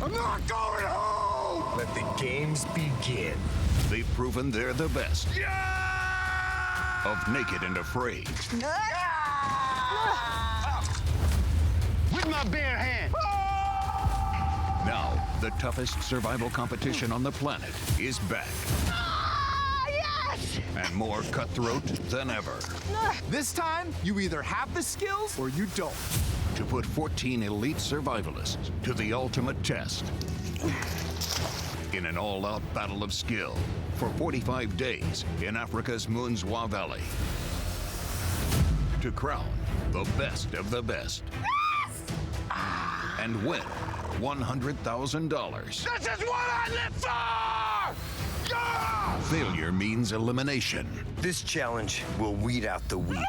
I'm not going home! Let the games begin. They've proven they're the best. Of Naked and Afraid. With my bare hand. Now, the toughest survival competition on the planet is back. Yes! And more cutthroat than ever. This time, you either have the skills or you don't. To put 14 elite survivalists to the ultimate test. In an all-out battle of skill for 45 days in Africa's Munzwa Valley. To crown the best of the best. Yes! And win $100,000. This is what I live for! Yeah! Failure means elimination. This challenge will weed out the weak.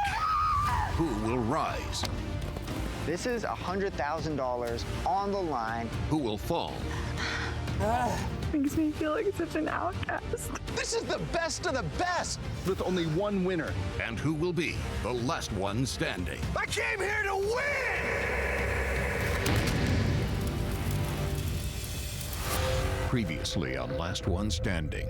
Who will rise? This is $100,000 on the line. Who will fall? Makes me feel like such an outcast. This is the best of the best, with only one winner. And who will be the last one standing? I came here to win! Previously on Last One Standing.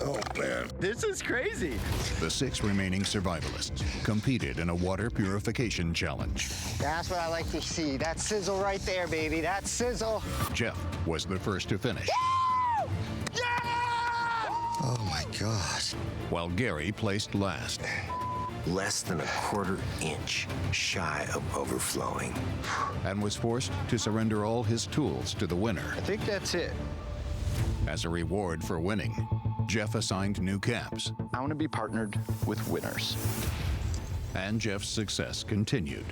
Oh, man. This is crazy. The 6 remaining survivalists competed in a water purification challenge. That's what I like to see. That sizzle right there, baby. That sizzle. Jeff was the first to finish, Oh, my gosh. while Gary placed last. Less than a quarter inch shy of overflowing. And was forced to surrender all his tools to the winner. I think that's it. As a reward for winning, Jeff assigned new caps, I want to be partnered with winners. and Jeff's success continued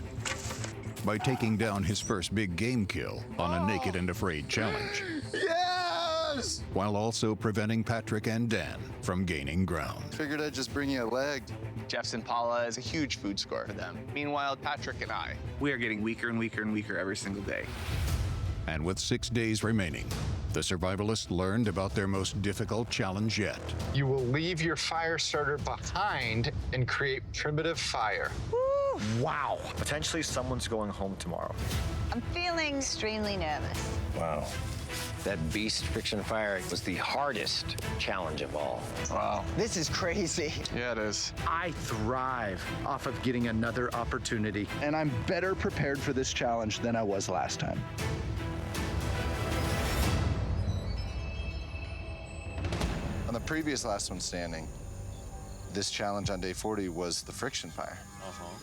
by taking down his first big game kill on a Naked and Afraid challenge, Yes! while also preventing Patrick and Dan from gaining ground. Figured I'd just bring you a leg. Jeff's Impala is a huge food score for them. Meanwhile, Patrick and I, we are getting weaker and weaker and weaker every single day. And with 6 days remaining, the survivalists learned about their most difficult challenge yet. You will leave your fire starter behind and create primitive fire. Wow. Potentially someone's going home tomorrow. I'm feeling extremely nervous. Wow. That beast friction fire was the hardest challenge of all. Wow. This is crazy. Yeah, it is. I thrive off of getting another opportunity. And I'm better prepared for this challenge than I was last time. On the previous Last One Standing, this challenge on day 40 was the friction fire.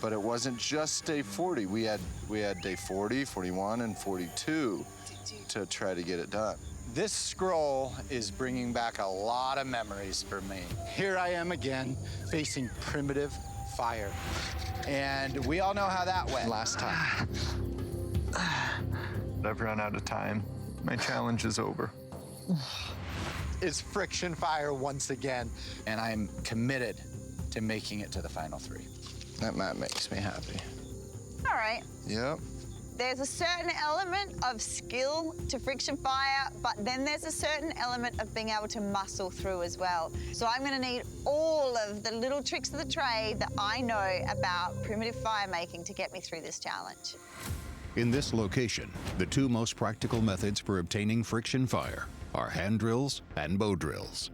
But it wasn't just day 40. We had day 40, 41, and 42 to try to get it done. This scroll is bringing back a lot of memories for me. Here I am again, facing primitive fire. And we all know how that went last time. I've run out of time. My challenge is over. It's friction fire once again, and I'm committed to making it to the final 3. That map makes me happy. All right. Yep. There's a certain element of skill to friction fire, but then there's a certain element of being able to muscle through as well. So I'm gonna need all of the little tricks of the trade that I know about primitive fire making to get me through this challenge. In this location, the 2 most practical methods for obtaining friction fire are hand drills and bow drills.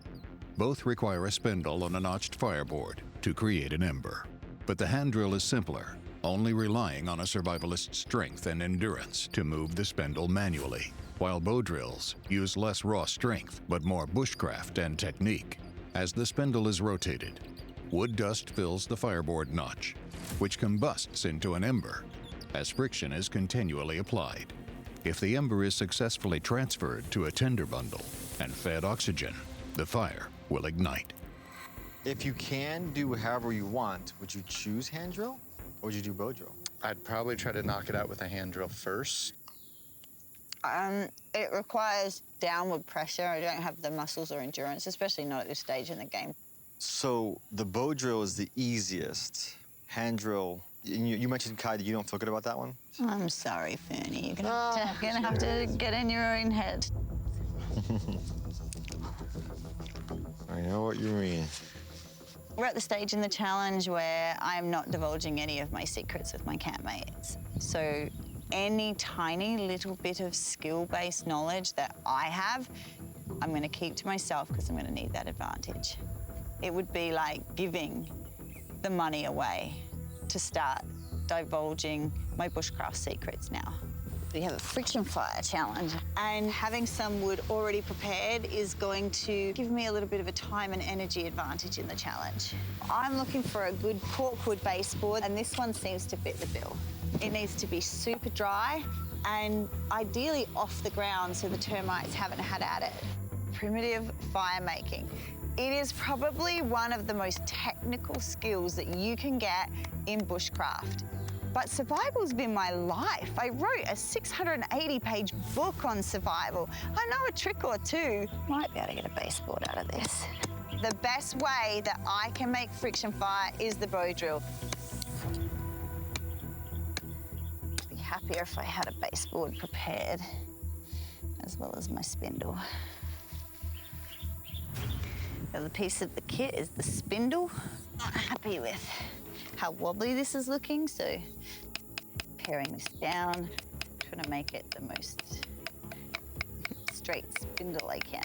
Both require a spindle on a notched fireboard to create an ember. But the hand drill is simpler, only relying on a survivalist's strength and endurance to move the spindle manually, while bow drills use less raw strength but more bushcraft and technique. As the spindle is rotated, wood dust fills the fireboard notch, which combusts into an ember as friction is continually applied. If the ember is successfully transferred to a tinder bundle and fed oxygen, the fire will ignite. If you can do however you want, would you choose hand drill or would you do bow drill? I'd probably try to knock it out with a hand drill first. It requires downward pressure. I don't have the muscles or endurance, especially not at this stage in the game. So the bow drill is the easiest. Hand drill, you mentioned, Kai, that you don't feel good about that one? I'm sorry, Fernie. You're gonna have to get in your own head. I know what you mean. We're at the stage in the challenge where I'm not divulging any of my secrets with my campmates. So any tiny little bit of skill-based knowledge that I have, I'm going to keep to myself because I'm going to need that advantage. It would be like giving the money away to start divulging my bushcraft secrets now. We have a friction fire challenge, and having some wood already prepared is going to give me a little bit of a time and energy advantage in the challenge. I'm looking for a good corkwood baseboard, and this one seems to fit the bill. It needs to be super dry and ideally off the ground so the termites haven't had at it. Primitive fire making. It is probably one of the most technical skills that you can get in bushcraft. But survival's been my life. I wrote a 680-page book on survival. I know a trick or two. Might be able to get a baseboard out of this. The best way that I can make friction fire is the bow drill. I'd be happier if I had a baseboard prepared, as well as my spindle. The other piece of the kit is the spindle. Not happy with how wobbly this is looking, so paring this down, trying to make it the most straight spindle I can.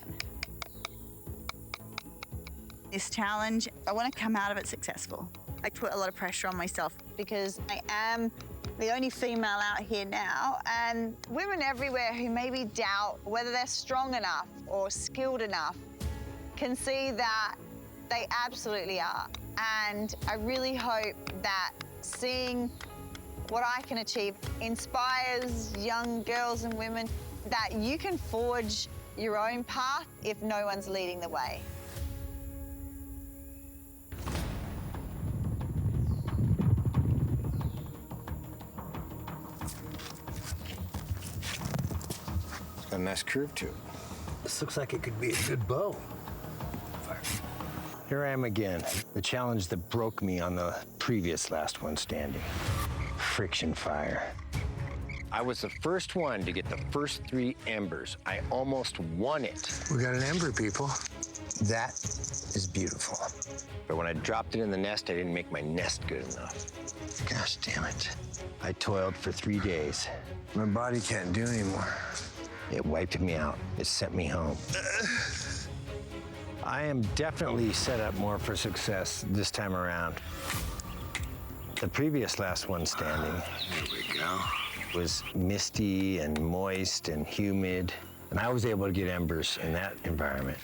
This challenge, I want to come out of it successful. I put a lot of pressure on myself because I am the only female out here now, and women everywhere who maybe doubt whether they're strong enough or skilled enough can see that they absolutely are. And I really hope that seeing what I can achieve inspires young girls and women that you can forge your own path if no one's leading the way. It's got a nice curve to it. This looks like it could be a good bow. Here I am again, the challenge that broke me on the previous last one standing. Friction fire. I was the first one to get the first 3 embers. I almost won it. We got an ember, people. That is beautiful. But when I dropped it in the nest, I didn't make my nest good enough. Gosh damn it. I toiled for 3 days. My body can't do anymore. It wiped me out. It sent me home. I am definitely set up more for success this time around. The previous last one standing was misty and moist and humid, and I was able to get embers in that environment.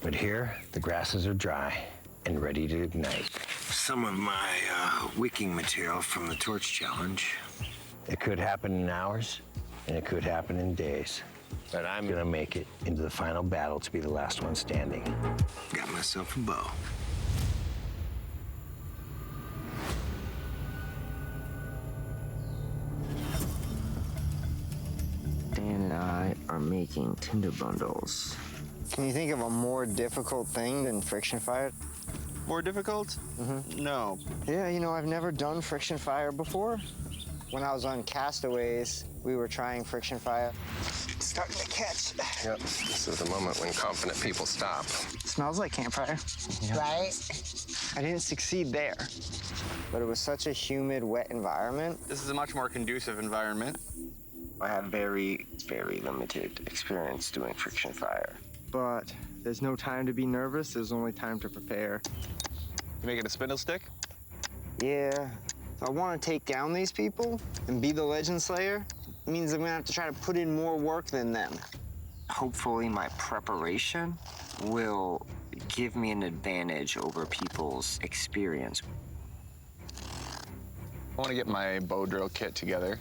But here, the grasses are dry and ready to ignite. Some of my wicking material from the torch challenge. It could happen in hours, and it could happen in days. But I'm gonna make it into the final battle to be the last one standing. Got myself a bow. Dan and I are making tinder bundles. Can you think of a more difficult thing than friction fire? More difficult? No. Yeah, you know, I've never done friction fire before. When I was on Castaways, we were trying friction fire. It's starting to catch. Yep, this is the moment when confident people stop. Smells like campfire, right? I didn't succeed there, but it was such a humid, wet environment. This is a much more conducive environment. I have very, very limited experience doing friction fire. But there's no time to be nervous. There's only time to prepare. You make it a spindle stick? Yeah. If I want to take down these people and be the Legend Slayer, it means I'm gonna have to try to put in more work than them. Hopefully my preparation will give me an advantage over people's experience. I want to get my bow drill kit together.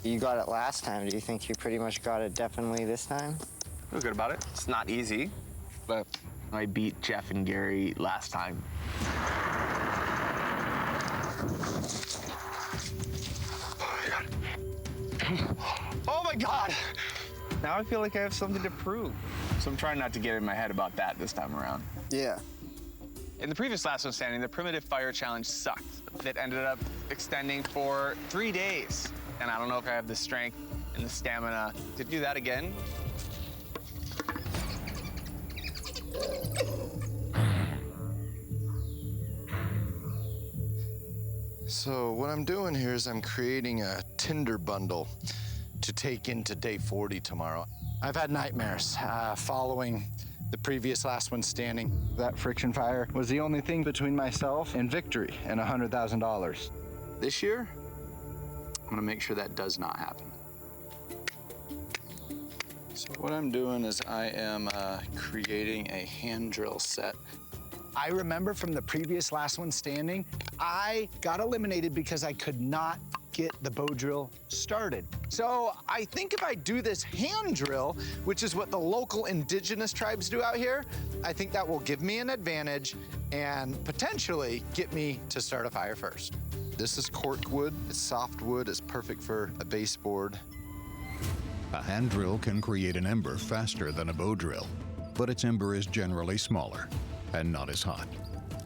You got it last time. Do you think you pretty much got it definitely this time? I feel good about it. It's not easy, but I beat Jeff and Gary last time. Oh my God! Now I feel like I have something to prove. So I'm trying not to get in my head about that this time around. Yeah. In the previous last one standing, the primitive fire challenge sucked. It ended up extending for 3 days. And I don't know if I have the strength and the stamina to do that again. So what I'm doing here is I'm creating a tinder bundle to take into day 40 tomorrow. I've had nightmares following the previous last one standing. That friction fire was the only thing between myself and victory and $100,000. This year, I'm gonna make sure that does not happen. So what I'm doing is I am creating a hand drill set. I remember from the previous last one standing, I got eliminated because I could not get the bow drill started. So I think if I do this hand drill, which is what the local indigenous tribes do out here, I think that will give me an advantage and potentially get me to start a fire first. This is cork wood. It's soft wood. It's perfect for a baseboard. A hand drill can create an ember faster than a bow drill, but its ember is generally smaller and not as hot,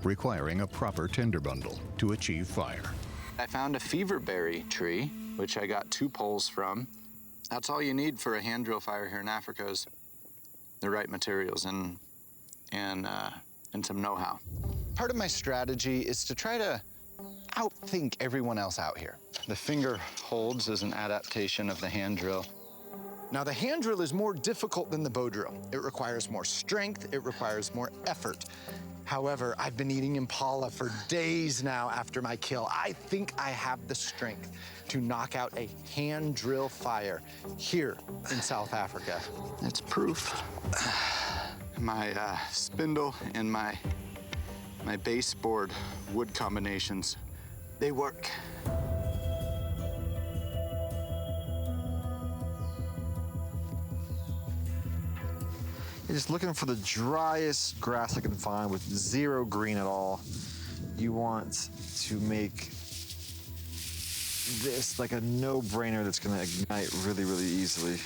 requiring a proper tinder bundle to achieve fire. I found a feverberry tree, which I got 2 poles from. That's all you need for a hand drill fire here in Africa is the right materials and some know-how. Part of my strategy is to try to outthink everyone else out here. The finger holds is an adaptation of the hand drill. Now, the hand drill is more difficult than the bow drill. It requires more strength, it requires more effort. However, I've been eating impala for days now after my kill. I think I have the strength to knock out a hand drill fire here in South Africa. It's proof. My spindle and my baseboard wood combinations, they work. Just looking for the driest grass I can find with 0 green at all. You want to make this like a no-brainer that's gonna ignite really, really easily.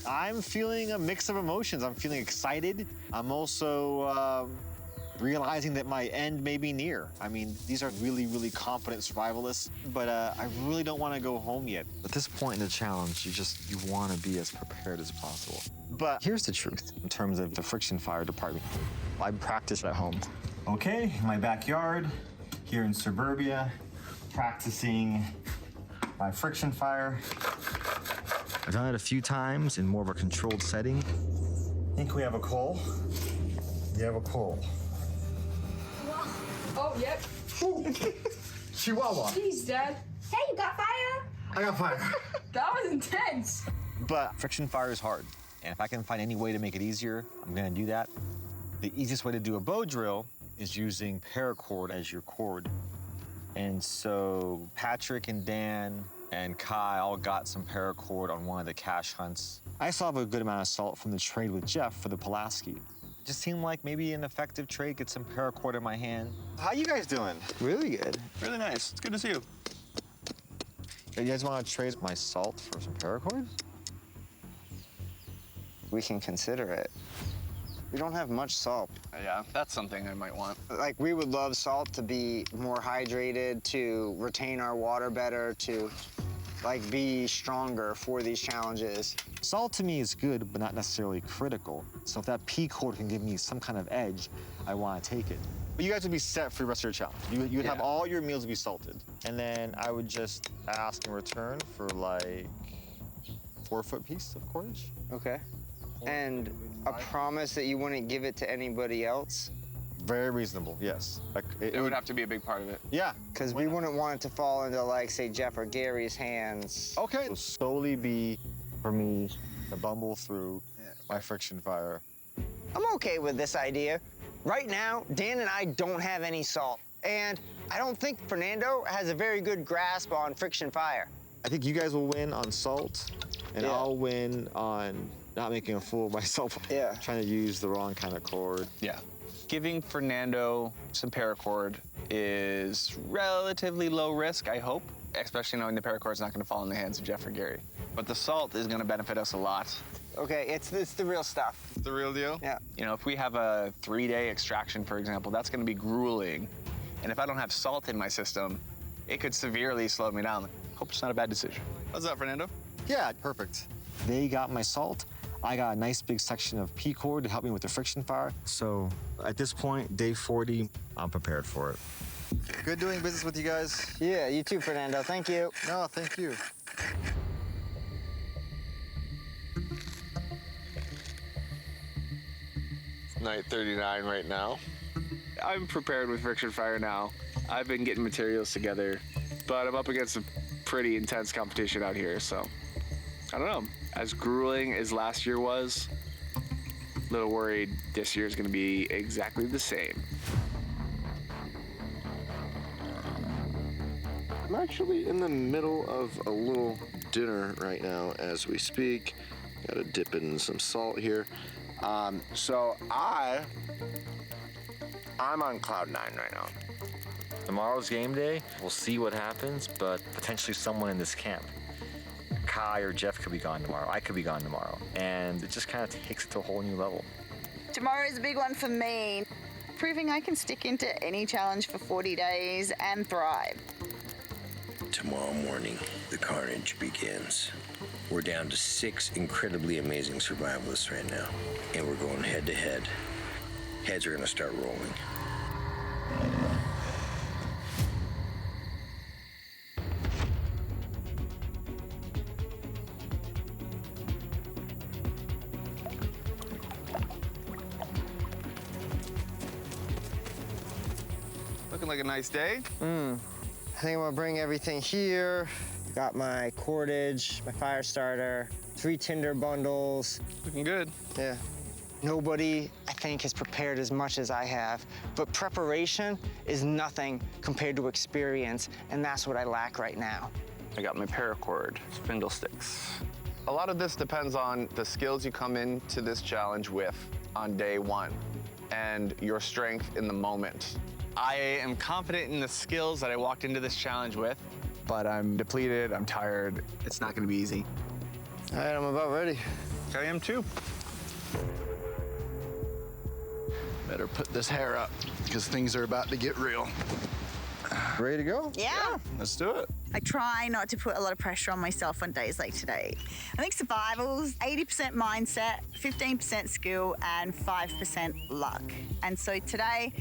I'm feeling a mix of emotions. I'm feeling excited. I'm also realizing that my end may be near. I mean, these are really, really competent survivalists, but I really don't want to go home yet. At this point in the challenge, you want to be as prepared as possible. But here's the truth in terms of the friction fire department. I practice at home. Okay, my backyard here in suburbia, practicing my friction fire. I've done it a few times in more of a controlled setting. I think we have a coal. We have a coal. Oh, yep. Chihuahua. Jeez, Dad. Hey, you got fire? I got fire. That was intense. But friction fire is hard. And if I can find any way to make it easier, I'm gonna do that. The easiest way to do a bow drill is using paracord as your cord. And so Patrick and Dan and Kai all got some paracord on one of the cache hunts. I still have a good amount of salt from the trade with Jeff for the Pulaski. Just seemed like maybe an effective trade, get some paracord in my hand. How you guys doing? Really good. Really nice. It's good to see you. You guys want to trade my salt for some paracord? We can consider it. We don't have much salt. Yeah, that's something I might want. Like, we would love salt to be more hydrated, to retain our water better, to, like, be stronger for these challenges. Salt to me is good, but not necessarily critical. So if that P cord can give me some kind of edge, I want to take it. But you guys would be set for the rest of your challenge. You would have all your meals be salted. And then I would just ask in return for like 4-foot piece of cordage. Okay. And a promise that you wouldn't give it to anybody else? Very reasonable, yes. Like, it would have to be a big part of it. Yeah. Because we wouldn't want it to fall into, like, say, Jeff or Gary's hands. Okay. It will solely be for me to bumble through my friction fire. I'm okay with this idea. Right now, Dan and I don't have any salt. And I don't think Fernando has a very good grasp on friction fire. I think you guys will win on salt, and I'll win on not making a fool of myself. Trying to use the wrong kind of cord. Yeah. Giving Fernando some paracord is relatively low risk, I hope, especially knowing the paracord's not going to fall in the hands of Jeff or Gary. But the salt is going to benefit us a lot. Okay, it's the real stuff. The real deal? Yeah. You know, if we have a 3-day extraction, for example, that's going to be grueling. And if I don't have salt in my system, it could severely slow me down. Hope it's not a bad decision. How's that, Fernando? Yeah, perfect. They got my salt. I got a nice big section of P cord to help me with the friction fire. So at this point, day 40, I'm prepared for it. Good doing business with you guys. Yeah, you too, Fernando. Thank you. No, thank you. Night 39 right now. I'm prepared with friction fire now. I've been getting materials together, but I'm up against a pretty intense competition out here, so I don't know. As grueling as last year was, a little worried this year is going to be exactly the same. I'm actually in the middle of a little dinner right now as we speak. Got to dip it in some salt here. So I'm on cloud 9 right now. Tomorrow's game day. We'll see what happens, but potentially someone in this camp. Kai or Jeff could be gone tomorrow. I could be gone tomorrow. And it just kind of takes it to a whole new level. Tomorrow is a big one for me. Proving I can stick into any challenge for 40 days and thrive. Tomorrow morning, the carnage begins. We're down to 6 incredibly amazing survivalists right now, and we're going head to head. Heads are gonna start rolling. Looking like a nice day. I think I'm gonna bring everything here. Got my cordage, my fire starter, 3 tinder bundles. Looking good. Yeah. Nobody, I think, has prepared as much as I have, but preparation is nothing compared to experience, and that's what I lack right now. I got my paracord, spindle sticks. A lot of this depends on the skills you come into this challenge with on day 1 and your strength in the moment. I am confident in the skills that I walked into this challenge with, but I'm depleted, I'm tired. It's not gonna be easy. All right, I'm about ready. I am too. Better put this hair up because things are about to get real. Ready to go? Yeah. Let's do it. I try not to put a lot of pressure on myself on days like today. I think survival's 80% mindset, 15% skill, and 5% luck. And so today,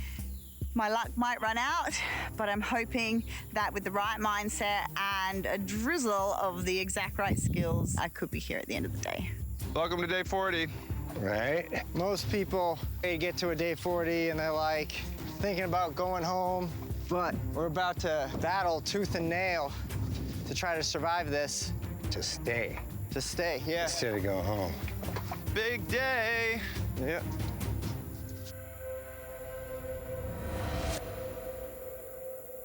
my luck might run out, but I'm hoping that with the right mindset and a drizzle of the exact right skills, I could be here at the end of the day. Welcome to day 40. Right? Most people, they get to a day 40 and they're like thinking about going home, but we're about to battle tooth and nail to try to survive this. To stay. To stay, yeah. Instead of going home. Big day. Yeah.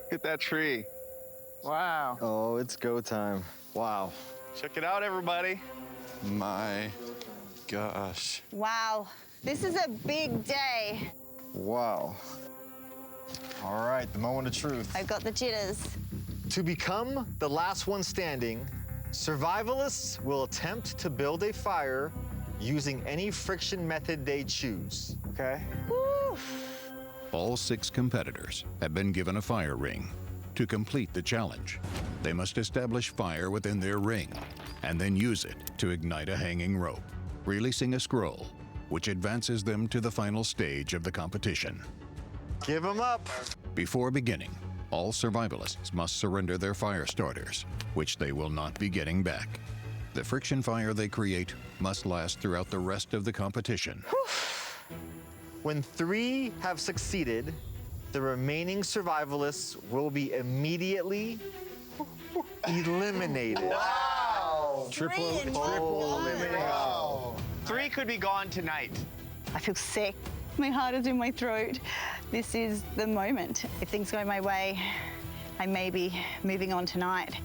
Look at that tree. Wow. Oh, it's go time. Wow. Check it out, everybody. My gosh. Wow, this is a big day. Wow. All right, the moment of truth. I've got the jitters. To become the last one standing, survivalists will attempt to build a fire using any friction method they choose. Okay. Woo. All 6 competitors have been given a fire ring. To complete the challenge, they must establish fire within their ring and then use it to ignite a hanging rope, releasing a scroll, which advances them to the final stage of the competition. Give them up. Before beginning, all survivalists must surrender their fire starters, which they will not be getting back. The friction fire they create must last throughout the rest of the competition. When 3 have succeeded, the remaining survivalists will be immediately eliminated. Wow. Triple elimination. Wow. 3 could be gone tonight. I feel sick. My heart is in my throat. This is the moment. If things go my way, I may be moving on tonight.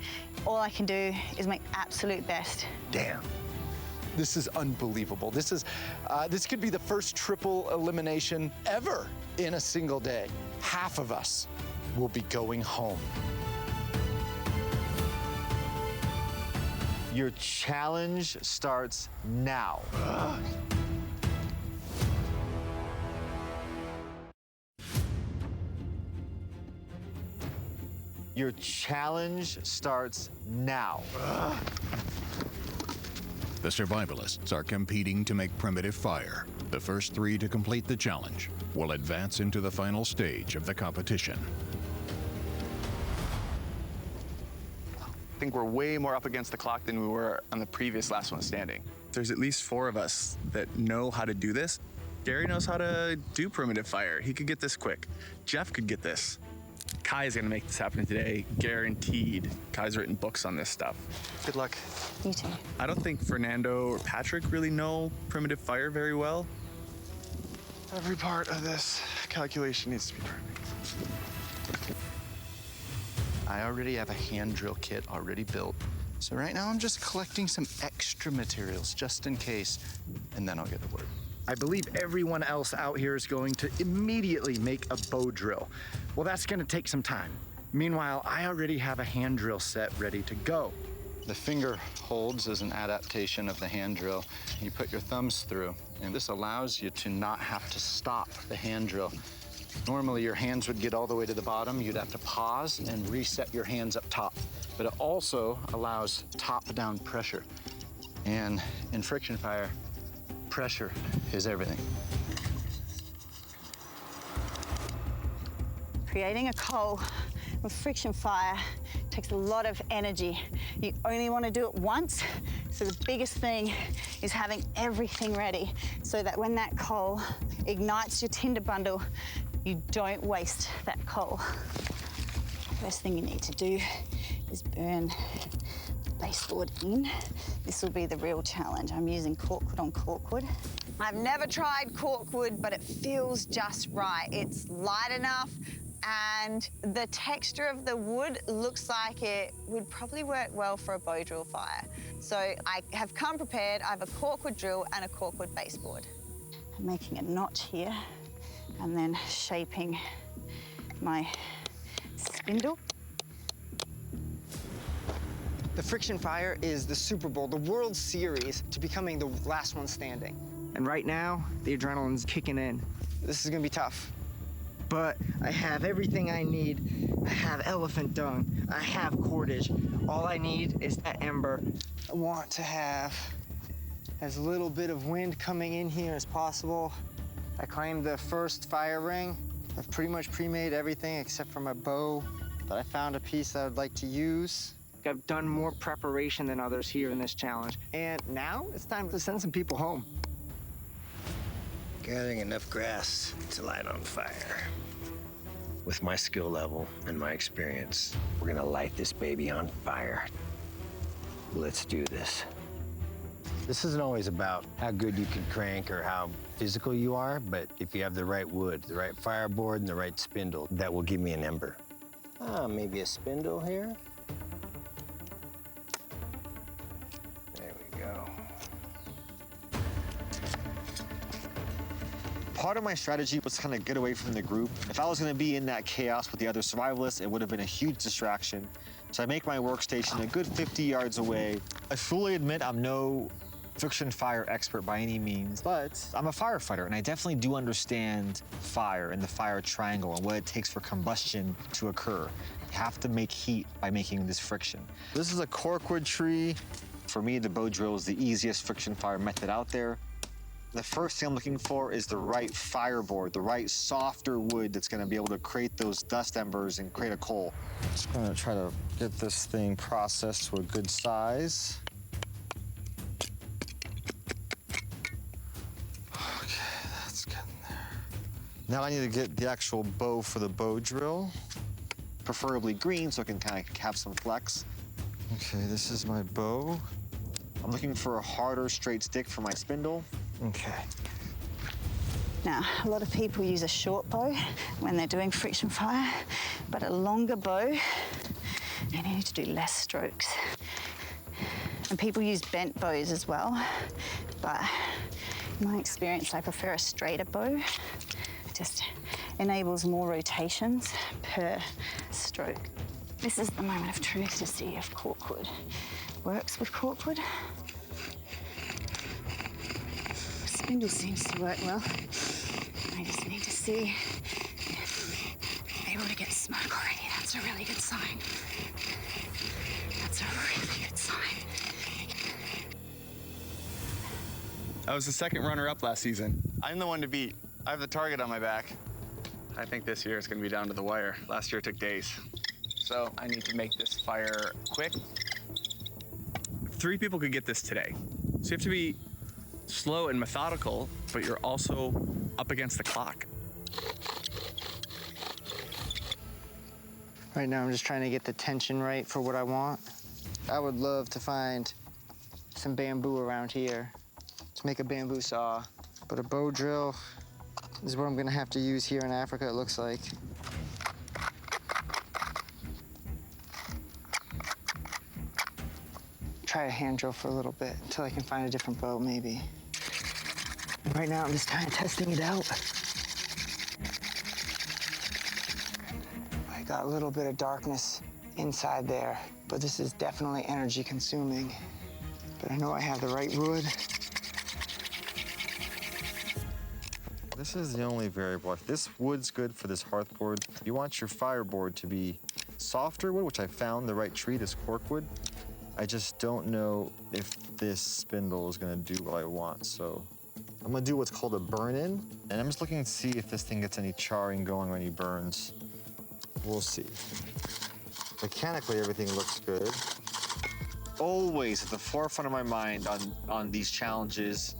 All I can do is my absolute best. Damn. This is unbelievable. This could be the first triple elimination ever in a single day. Half of us will be going home. Your challenge starts now. Your challenge starts now. The survivalists are competing to make primitive fire. The first 3 to complete the challenge will advance into the final stage of the competition. think we're way more up against the clock than we were on the previous last one standing. There's at least 4 of us that know how to do this. Gary knows how to do primitive fire. He could get this quick. Jeff could get this. Kai is gonna make this happen today, guaranteed. Kai's written books on this stuff. Good luck. You too. I don't think Fernando or Patrick really know primitive fire very well. Every part of this calculation needs to be perfect. I already have a hand drill kit already built. So right now I'm just collecting some extra materials just in case, and then I'll get to work. I believe everyone else out here is going to immediately make a bow drill. Well, that's gonna take some time. Meanwhile, I already have a hand drill set ready to go. The finger holds as an adaptation of the hand drill. You put your thumbs through, and this allows you to not have to stop the hand drill. Normally, your hands would get all the way to the bottom. You'd have to pause and reset your hands up top. But it also allows top-down pressure. And in friction fire, pressure is everything. Creating a coal with friction fire takes a lot of energy. You only want to do it once, so the biggest thing is having everything ready so that when that coal ignites your tinder bundle, you don't waste that coal. First thing you need to do is burn the baseboard in. This will be the real challenge. I'm using corkwood on corkwood. I've never tried corkwood, but it feels just right. It's light enough, and the texture of the wood looks like it would probably work well for a bow drill fire. So I have come prepared. I have a corkwood drill and a corkwood baseboard. I'm making a notch here and then shaping my spindle. The friction fire is the Super Bowl, the World Series, to becoming the last one standing. And right now, the adrenaline's kicking in. This is gonna be tough. But I have everything I need. I have elephant dung. I have cordage. All I need is that ember. I want to have as little bit of wind coming in here as possible. I claimed the first fire ring. I've pretty much pre-made everything except for my bow, but I found a piece I would like to use. I've done more preparation than others here in this challenge. And now it's time to send some people home. Gathering enough grass to light on fire. With my skill level and my experience, we're gonna light this baby on fire. Let's do this. This isn't always about how good you can crank or how physical you are, but if you have the right wood, the right fireboard, and the right spindle, that will give me an ember. Maybe a spindle here. There we go. Part of my strategy was to kind of get away from the group. If I was going to be in that chaos with the other survivalists, it would have been a huge distraction. So I make my workstation a good 50 yards away. I fully admit I'm no friction fire expert by any means, but I'm a firefighter, and I definitely do understand fire and the fire triangle and what it takes for combustion to occur. You have to make heat by making this friction. This is a corkwood tree. For me, the bow drill is the easiest friction fire method out there. The first thing I'm looking for is the right fireboard, the right softer wood that's gonna be able to create those dust embers and create a coal. Just gonna try to get this thing processed to a good size. Okay, that's getting there. Now I need to get the actual bow for the bow drill, preferably green so it can kind of have some flex. Okay, this is my bow. I'm looking for a harder, straight stick for my spindle. Okay. Now, a lot of people use a short bow when they're doing friction fire, but a longer bow, you need to do less strokes. And people use bent bows as well, but in my experience, I prefer a straighter bow. It just enables more rotations per stroke. This is the moment of truth to see if corkwood works with corkwood. Spindle seems to work well. I just need to see if able to get smoke already. That's a really good sign. That's a really good sign. I was the second runner-up last season. I'm the one to beat. I have the target on my back. I think this year it's gonna be down to the wire. Last year it took days. So I need to make this fire quick 3 people could get this today. So you have to be slow and methodical, but you're also up against the clock. Right now, I'm just trying to get the tension right for what I want. I would love to find some bamboo around here to make a bamboo saw, but a bow drill is what I'm gonna have to use here in Africa, it looks like. Try a hand drill for a little bit until I can find a different bow, maybe. Right now, I'm just kind of testing it out. I got a little bit of darkness inside there, but this is definitely energy consuming. But I know I have the right wood. This is the only variable. If this wood's good for this hearth board, you want your fireboard to be softer wood, which I found the right tree, this corkwood. I just don't know if this spindle is gonna do what I want, so I'm gonna do what's called a burn-in, and I'm just looking to see if this thing gets any charring going or any burns. We'll see. Mechanically, everything looks good. Always at the forefront of my mind on these challenges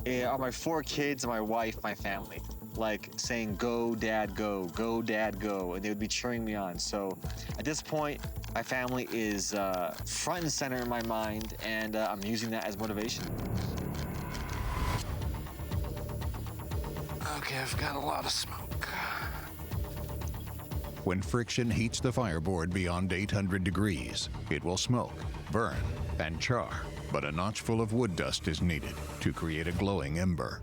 are my 4 kids and my wife, my family. Like saying, go, dad, go, dad, go, and they would be cheering me on. So at this point, my family is front and center in my mind, and I'm using that as motivation. Okay, I've got a lot of smoke. When friction heats the fireboard beyond 800 degrees, it will smoke, burn, and char. But a notch full of wood dust is needed to create a glowing ember.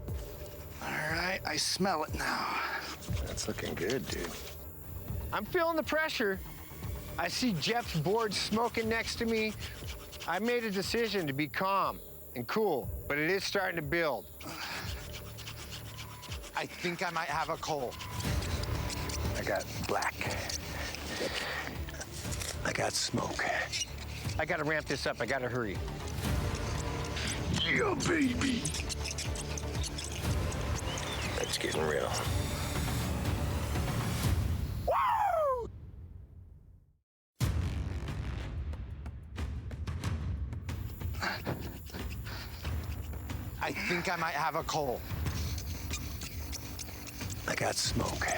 All right, I smell it now. That's looking good, dude. I'm feeling the pressure. I see Jeff's board smoking next to me. I made a decision to be calm and cool, but it is starting to build. I think I might have a coal. I got black. I got smoke. I gotta ramp this up. I gotta hurry. Yeah, baby. It's getting real. Woo! I think I might have a coal. I got smoke.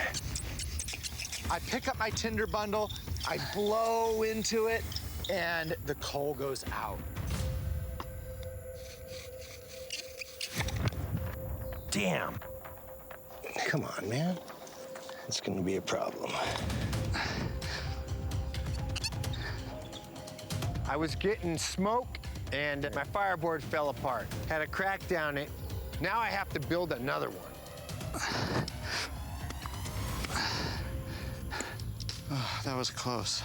I pick up my tinder bundle, I blow into it, and the coal goes out. Damn. Come on, man. It's gonna be a problem. I was getting smoke and my fireboard fell apart. Had to crack down it. Now I have to build another one. Oh, that was close.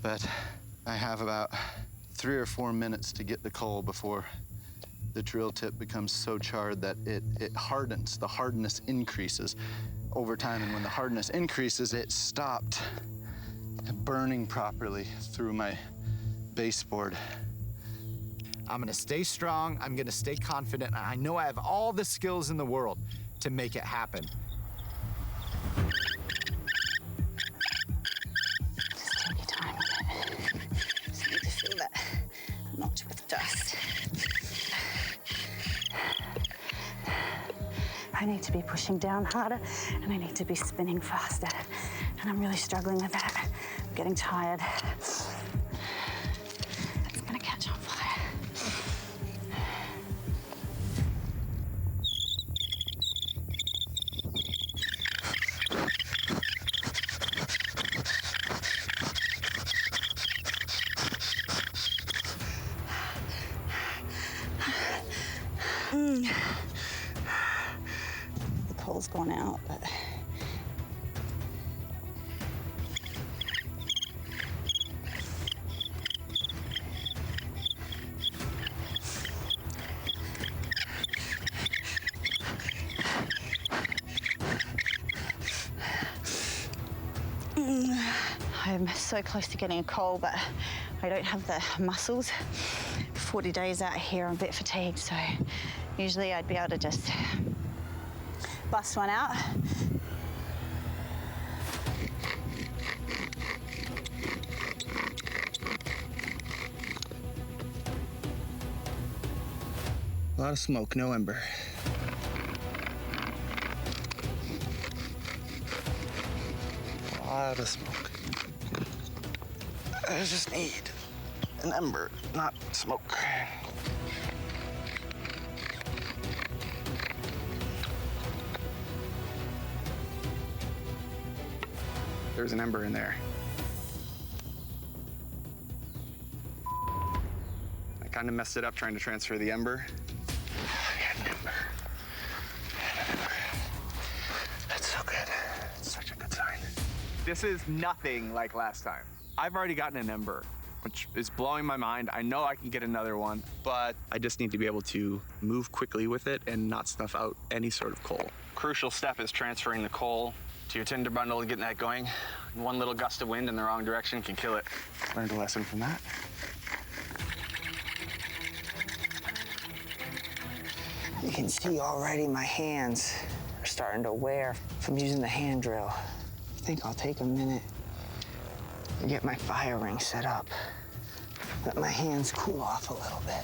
But I have about 3 or 4 minutes to get the coal before the drill tip becomes so charred that it hardens. The hardness increases over time, and when the hardness increases, it stopped burning properly through my baseboard. I'm gonna stay strong, I'm gonna stay confident, and I know I have all the skills in the world to make it happen. Just take your time with it. Just need to feel that knot with dust. I need to be pushing down harder, and I need to be spinning faster. And I'm really struggling with that. I'm getting tired. It's gonna catch on fire. The coal's gone out, but I'm so close to getting a coal, but I don't have the muscles. 40 days out here, I'm a bit fatigued, so usually I'd be able to just bust one out. A lot of smoke, no ember. A lot of smoke. I just need an ember, not smoke. There's an ember in there. I kind of messed it up trying to transfer the ember. I had an ember. That's so good. It's such a good sign. This is nothing like last time. I've already gotten an ember, which is blowing my mind. I know I can get another one, but I just need to be able to move quickly with it and not snuff out any sort of coal. Crucial step is transferring the coal to your tinder bundle and getting that going. One little gust of wind in the wrong direction can kill it. Learned a lesson from that. You can see already my hands are starting to wear from using the hand drill. I think I'll take a minute to get my fire ring set up. Let my hands cool off a little bit.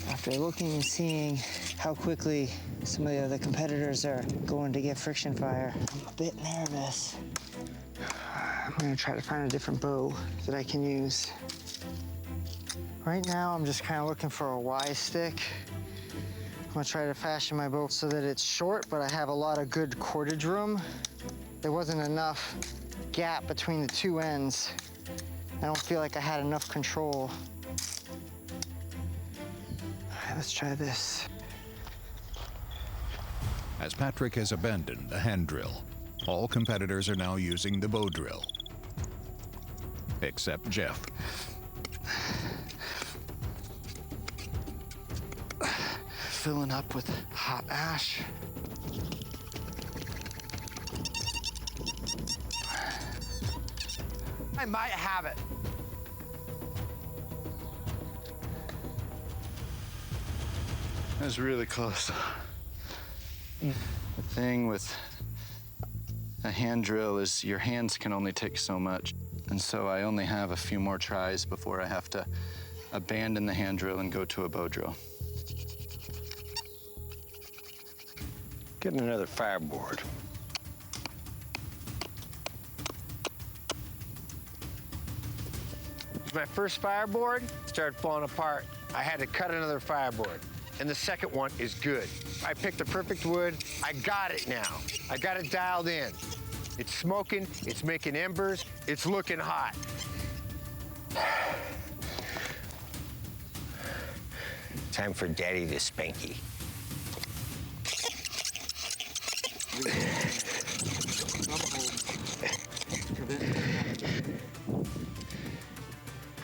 After looking and seeing how quickly some of the other competitors are going to get friction fire, I'm a bit nervous. I'm gonna try to find a different bow that I can use. Right now, I'm just kind of looking for a Y stick. I'm gonna try to fashion my bow so that it's short, but I have a lot of good cordage room. There wasn't enough gap between the two ends. I don't feel like I had enough control. Let's try this. As Patrick has abandoned the hand drill, all competitors are now using the bow drill. Except Jeff. Filling up with hot ash. I might have it. That was really close. The thing with a hand drill is your hands can only take so much. And so I only have a few more tries before I have to abandon the hand drill and go to a bow drill. Getting another fireboard. My first fireboard started falling apart. I had to cut another fireboard. And the second one is good. I picked the perfect wood. I got it now. I got it dialed in. It's smoking, it's making embers, it's looking hot. Time for Daddy to spanky.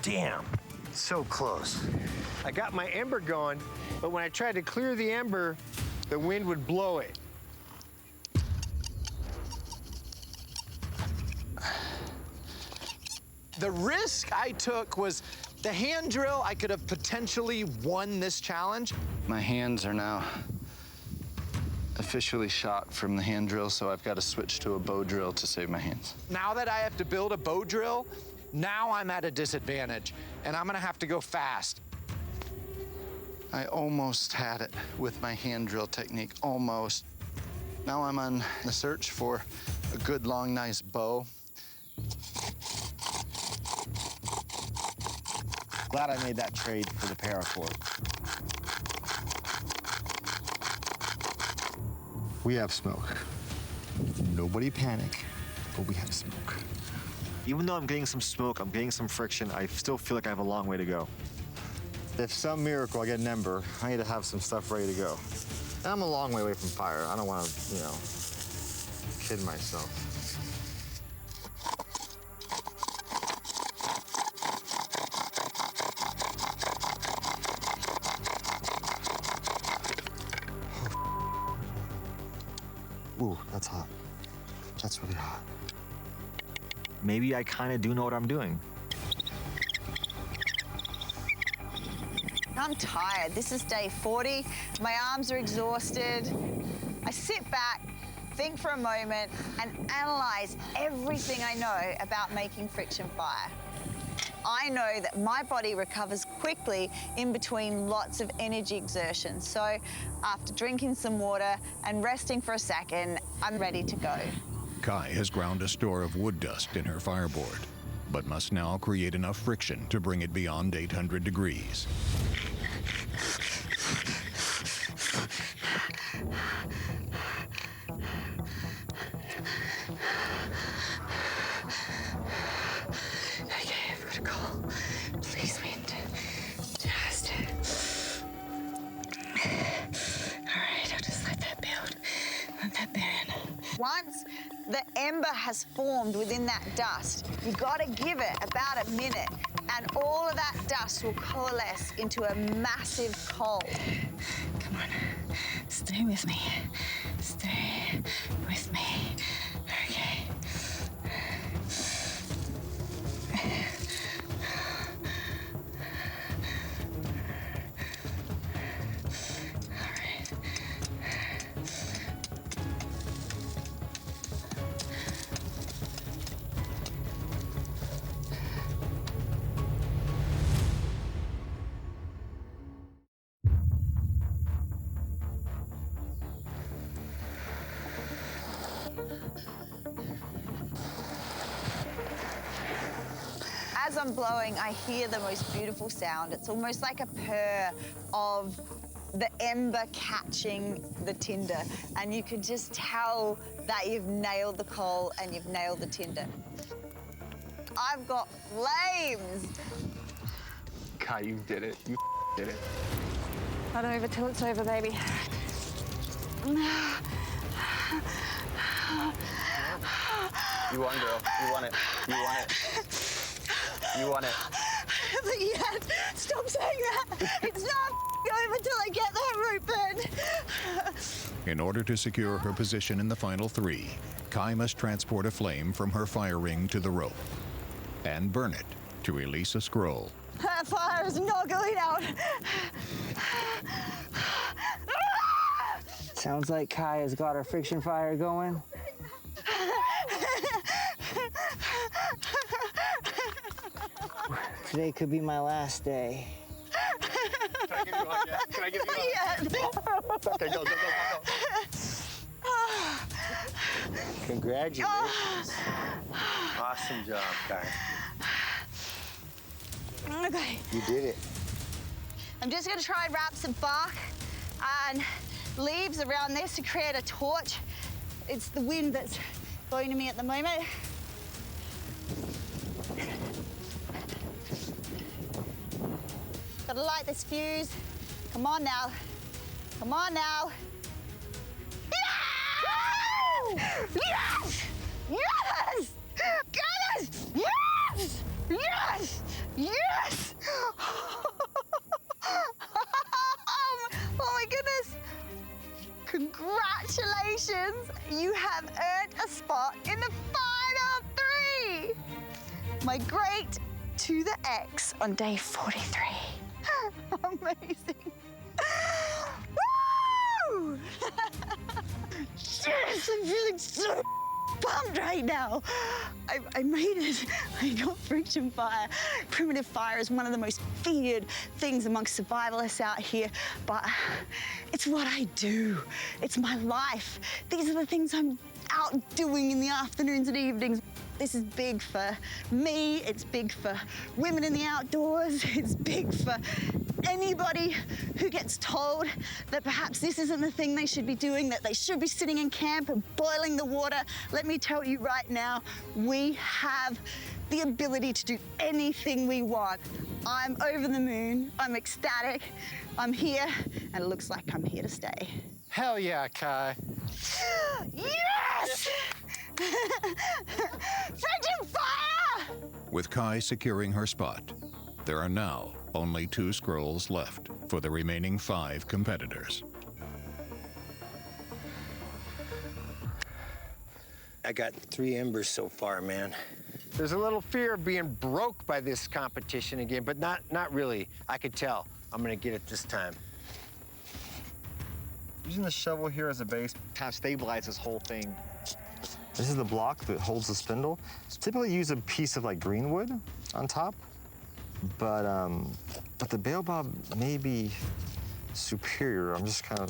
Damn, so close. I got my ember going, but when I tried to clear the ember, the wind would blow it. The risk I took was the hand drill. I could have potentially won this challenge. My hands are now officially shot from the hand drill, so I've got to switch to a bow drill to save my hands. Now that I have to build a bow drill, now I'm at a disadvantage, and I'm gonna have to go fast. I almost had it with my hand drill technique, almost. Now I'm on the search for a good, long, nice bow. Glad I made that trade for the paracord. We have smoke. Nobody panic, but we have smoke. Even though I'm getting some smoke, I'm getting some friction, I still feel like I have a long way to go. If some miracle I get an ember, I need to have some stuff ready to go. And I'm a long way away from fire. I don't want to, kid myself. Ooh, that's hot. That's really hot. Maybe I kind of do know what I'm doing. I'm tired. This is day 40. My arms are exhausted. I sit back, think for a moment, and analyze everything I know about making friction fire. I know that my body recovers quickly in between lots of energy exertion. So after drinking some water and resting for a second, I'm ready to go. Kai has ground a store of wood dust in her fireboard, but must now create enough friction to bring it beyond 800 degrees. Okay, I've got a call. Please, wind. Just. All right, I'll just let that build. Let that burn. Once the ember has formed within that dust, you gotta give it about a minute, and all of that dust will coalesce into a massive coal. Come on, stay with me. Stay with me. Okay. As I'm blowing, I hear the most beautiful sound. It's almost like a purr of the ember catching the tinder. And you can just tell that you've nailed the coal and you've nailed the tinder. I've got flames. Kai, you did it. You did it. Not over till it's over, baby. You won, girl. You won it. You won it. You won it. But yet, stop saying that. It's not over till I get that root burn. In order to secure her position in the final three, Kai must transport a flame from her fire ring to the rope and burn it to release a scroll. That fire is not going out. Sounds like Kai has got her friction fire going. Today could be my last day. Can I give you one yet? Can I give you one? Yes. Okay, go. Congratulations. Awesome job, Kai. Okay. You did it. I'm just gonna try and wrap some bark and leaves around this to create a torch. It's the wind that's blowing to me at the moment. Gotta light this fuse. Come on now. Come on now. Yes! Yes! Yes! Yes! Yes! Yes! Oh my goodness! Congratulations! You have earned a spot in the final three! My great to the X on day 43. Amazing. Woo! Yes, I'm feeling so pumped right now. I made it. I got friction fire. Primitive fire is one of the most feared things amongst survivalists out here, but it's what I do. It's my life. These are the things I'm out doing in the afternoons and evenings. This is big for me. It's big for women in the outdoors. It's big for anybody who gets told that perhaps this isn't the thing they should be doing, that they should be sitting in camp and boiling the water. Let me tell you right now, we have the ability to do anything we want. I'm over the moon. I'm ecstatic. I'm here, and it looks like I'm here to stay. Hell yeah, Kai. Yes! Friggin' fire! With Kai securing her spot, there are now only 2 scrolls left for the remaining 5 competitors. I got 3 embers so far, man. There's a little fear of being broke by this competition again, but not really. I could tell. I'm gonna get it this time. Using the shovel here as a base kind of stabilize this whole thing. This is the block that holds the spindle. Typically use a piece of like green wood on top, but the baobab may be superior. I'm just kind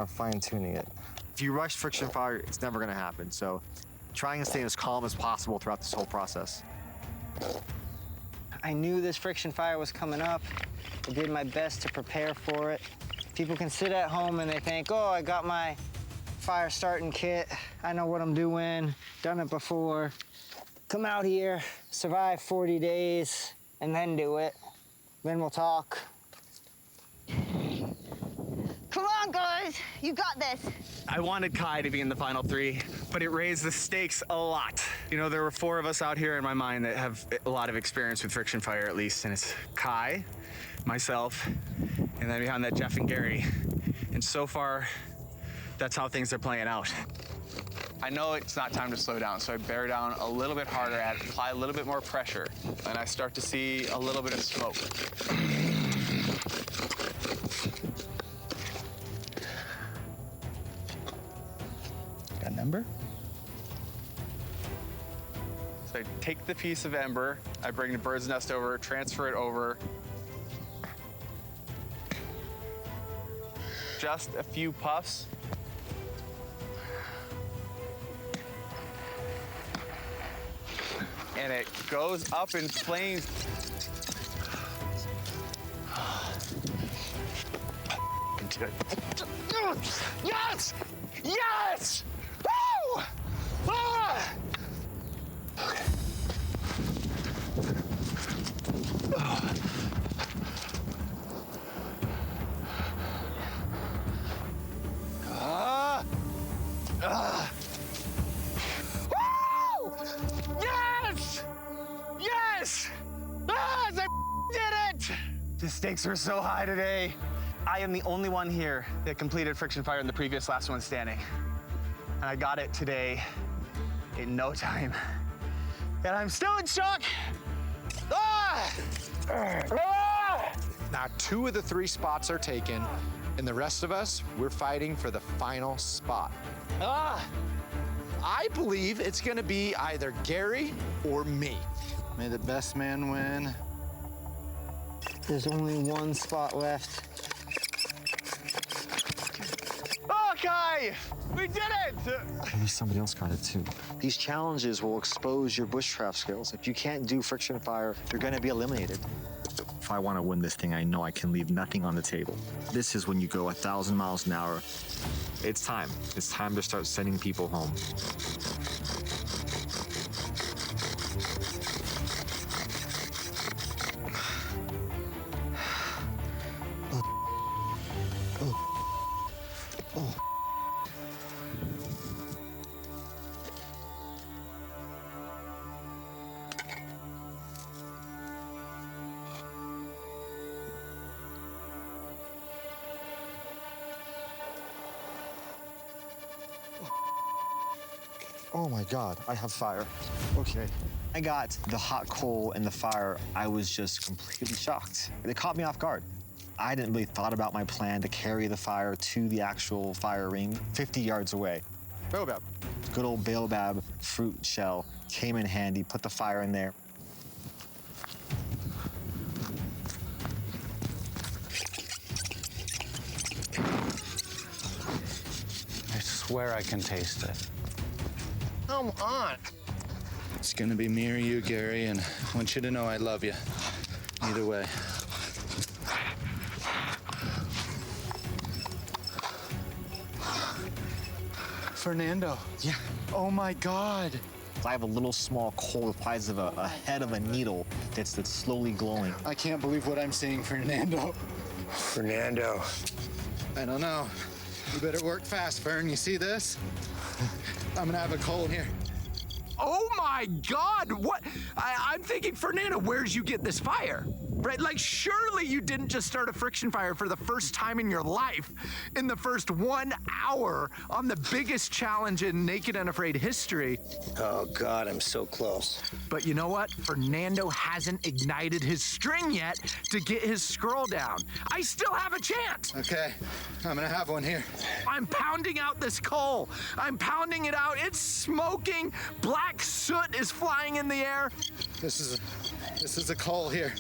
of fine-tuning it. If you rush friction fire, it's never gonna happen. So trying to stay as calm as possible throughout this whole process. I knew this friction fire was coming up. I did my best to prepare for it. People can sit at home and they think, oh, I got my fire starting kit. I know what I'm doing, done it before. Come out here, survive 40 days, and then do it. Then we'll talk. Come on, guys. You got this. I wanted Kai to be in the final 3, but it raised the stakes a lot. You know, there were 4 of us out here in my mind that have a lot of experience with friction fire, at least, and it's Kai, myself, and then behind that, Jeff and Gary. And so far, that's how things are playing out. I know it's not time to slow down, so I bear down a little bit harder at it, apply a little bit more pressure, and I start to see a little bit of smoke. Got an ember? So I take the piece of ember, I bring the bird's nest over, transfer it over. Just a few puffs. And it goes up in flames. Yes! Yes! Woo! Ah! Okay. Woo! Yes! Yes! Ah, I did it! The stakes are so high today. I am the only one here that completed friction fire in the previous last one standing. And I got it today in no time. And I'm still in shock. Ah! Ah! Now 2 of the 3 spots are taken, and the rest of us, we're fighting for the final spot. Ah! I believe it's gonna be either Gary or me. May the best man win. There's only 1 spot left. Oh, Kai! We did it! Maybe somebody else got it too. These challenges will expose your bushcraft skills. If you can't do friction fire, you're gonna be eliminated. If I want to win this thing, I know I can leave nothing on the table. This is when you go 1,000 miles an hour. It's time. It's time to start sending people home. Oh my God, I have fire. Okay. I got the hot coal and the fire. I was just completely shocked. It caught me off guard. I didn't really thought about my plan to carry the fire to the actual fire ring 50 yards away. Baobab. Good old baobab fruit shell came in handy, put the fire in there. I swear I can taste it. Come on. It's gonna be me or you, Gary, and I want you to know I love you. Either way. Fernando. Yeah. Oh my God. I have a little small coal the size of a head of a needle that's slowly glowing. I can't believe what I'm seeing, Fernando. Fernando. I don't know. You better work fast, Fern. You see this? I'm gonna have a coal here. Oh my God! What? I'm thinking, Fernando, where'd you get this fire? right? Like, surely you didn't just start a friction fire for the first time in your life in the first 1 hour on the biggest challenge in Naked and Afraid history. Oh, God, I'm so close. But you know what? Fernando hasn't ignited his string yet to get his scroll down. I still have a chance. Okay, I'm gonna have one here. I'm pounding out this coal. I'm pounding it out. It's smoking. Black soot is flying in the air. This is a coal here.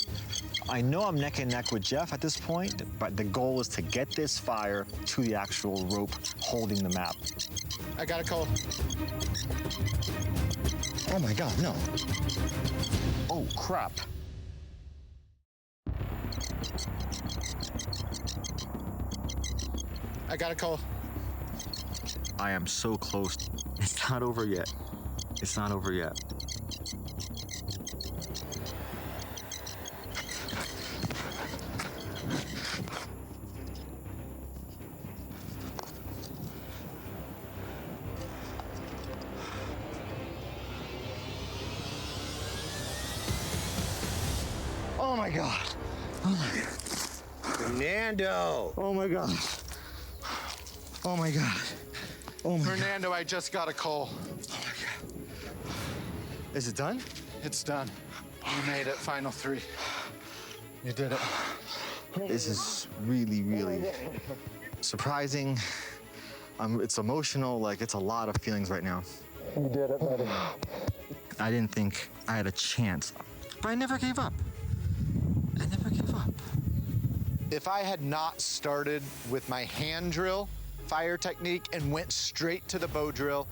I know I'm neck and neck with Jeff at this point, but the goal is to get this fire to the actual rope holding the map. I got a coal. Oh my God, no. Oh, crap. I got a coal. I am so close. It's not over yet. It's not over yet. Oh my God. Oh my God. Fernando. Oh my God. Oh my God. Oh my Fernando, I just got a coal. Oh my God. Is it done? It's done. You made it, final 3. You did it. This is really, really surprising. It's emotional, like it's a lot of feelings right now. You did it, buddy. I didn't think I had a chance, but I never gave up. I never gave up. If I had not started with my hand drill fire technique and went straight to the bow drill,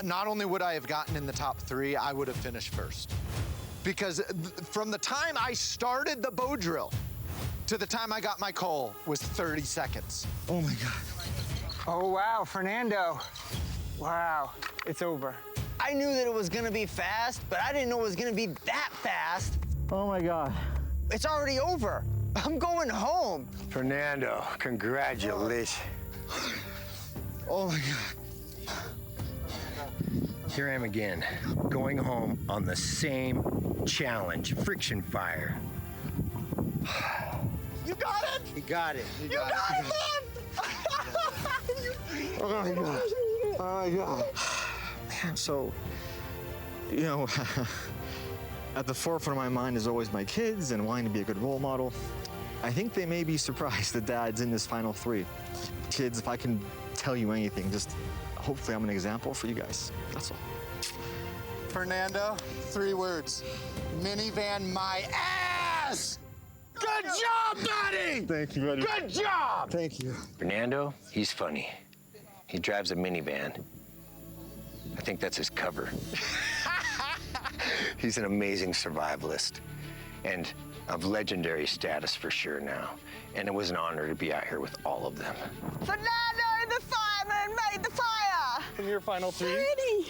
not only would I have gotten in the top 3, I would have finished first. Because from the time I started the bow drill to the time I got my coal was 30 seconds. Oh my God. Oh, wow, Fernando. Wow, it's over. I knew that it was gonna be fast, but I didn't know it was gonna be that fast. Oh my God. It's already over. I'm going home. Fernando, congratulations. Oh my God. Here I am again, going home on the same challenge, friction fire. You got it? You got it. You got it, man! Oh my God. Oh my God. So, you know, at the forefront of my mind is always my kids and wanting to be a good role model. I think they may be surprised that Dad's in this final 3. Kids, if I can tell you anything, just hopefully I'm an example for you guys. That's all. Fernando, 3 words. Minivan my ass! Good job, buddy! Thank you, buddy. Good job! Thank you. Fernando, he's funny. He drives a minivan. I think that's his cover. He's an amazing survivalist and of legendary status for sure now. And it was an honor to be out here with all of them. Fernando, the fireman, made the fire! In your final 3? Ready?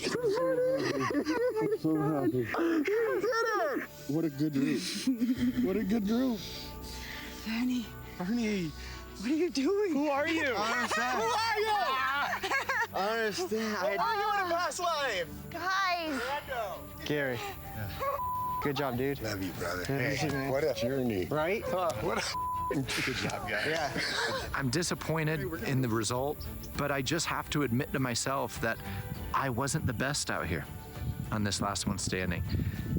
I'm so happy. You did it! What a good route. What a good route. Bernie, Bernie. what are you doing? Who are you? Who are you? I understand. Who are you in a past life? Guys. Gary. Good job, dude. Love you, brother. Hey, what a journey. Right? What a good job, guys. Yeah. I'm disappointed in the result, but I just have to admit to myself that I wasn't the best out here on this last one standing.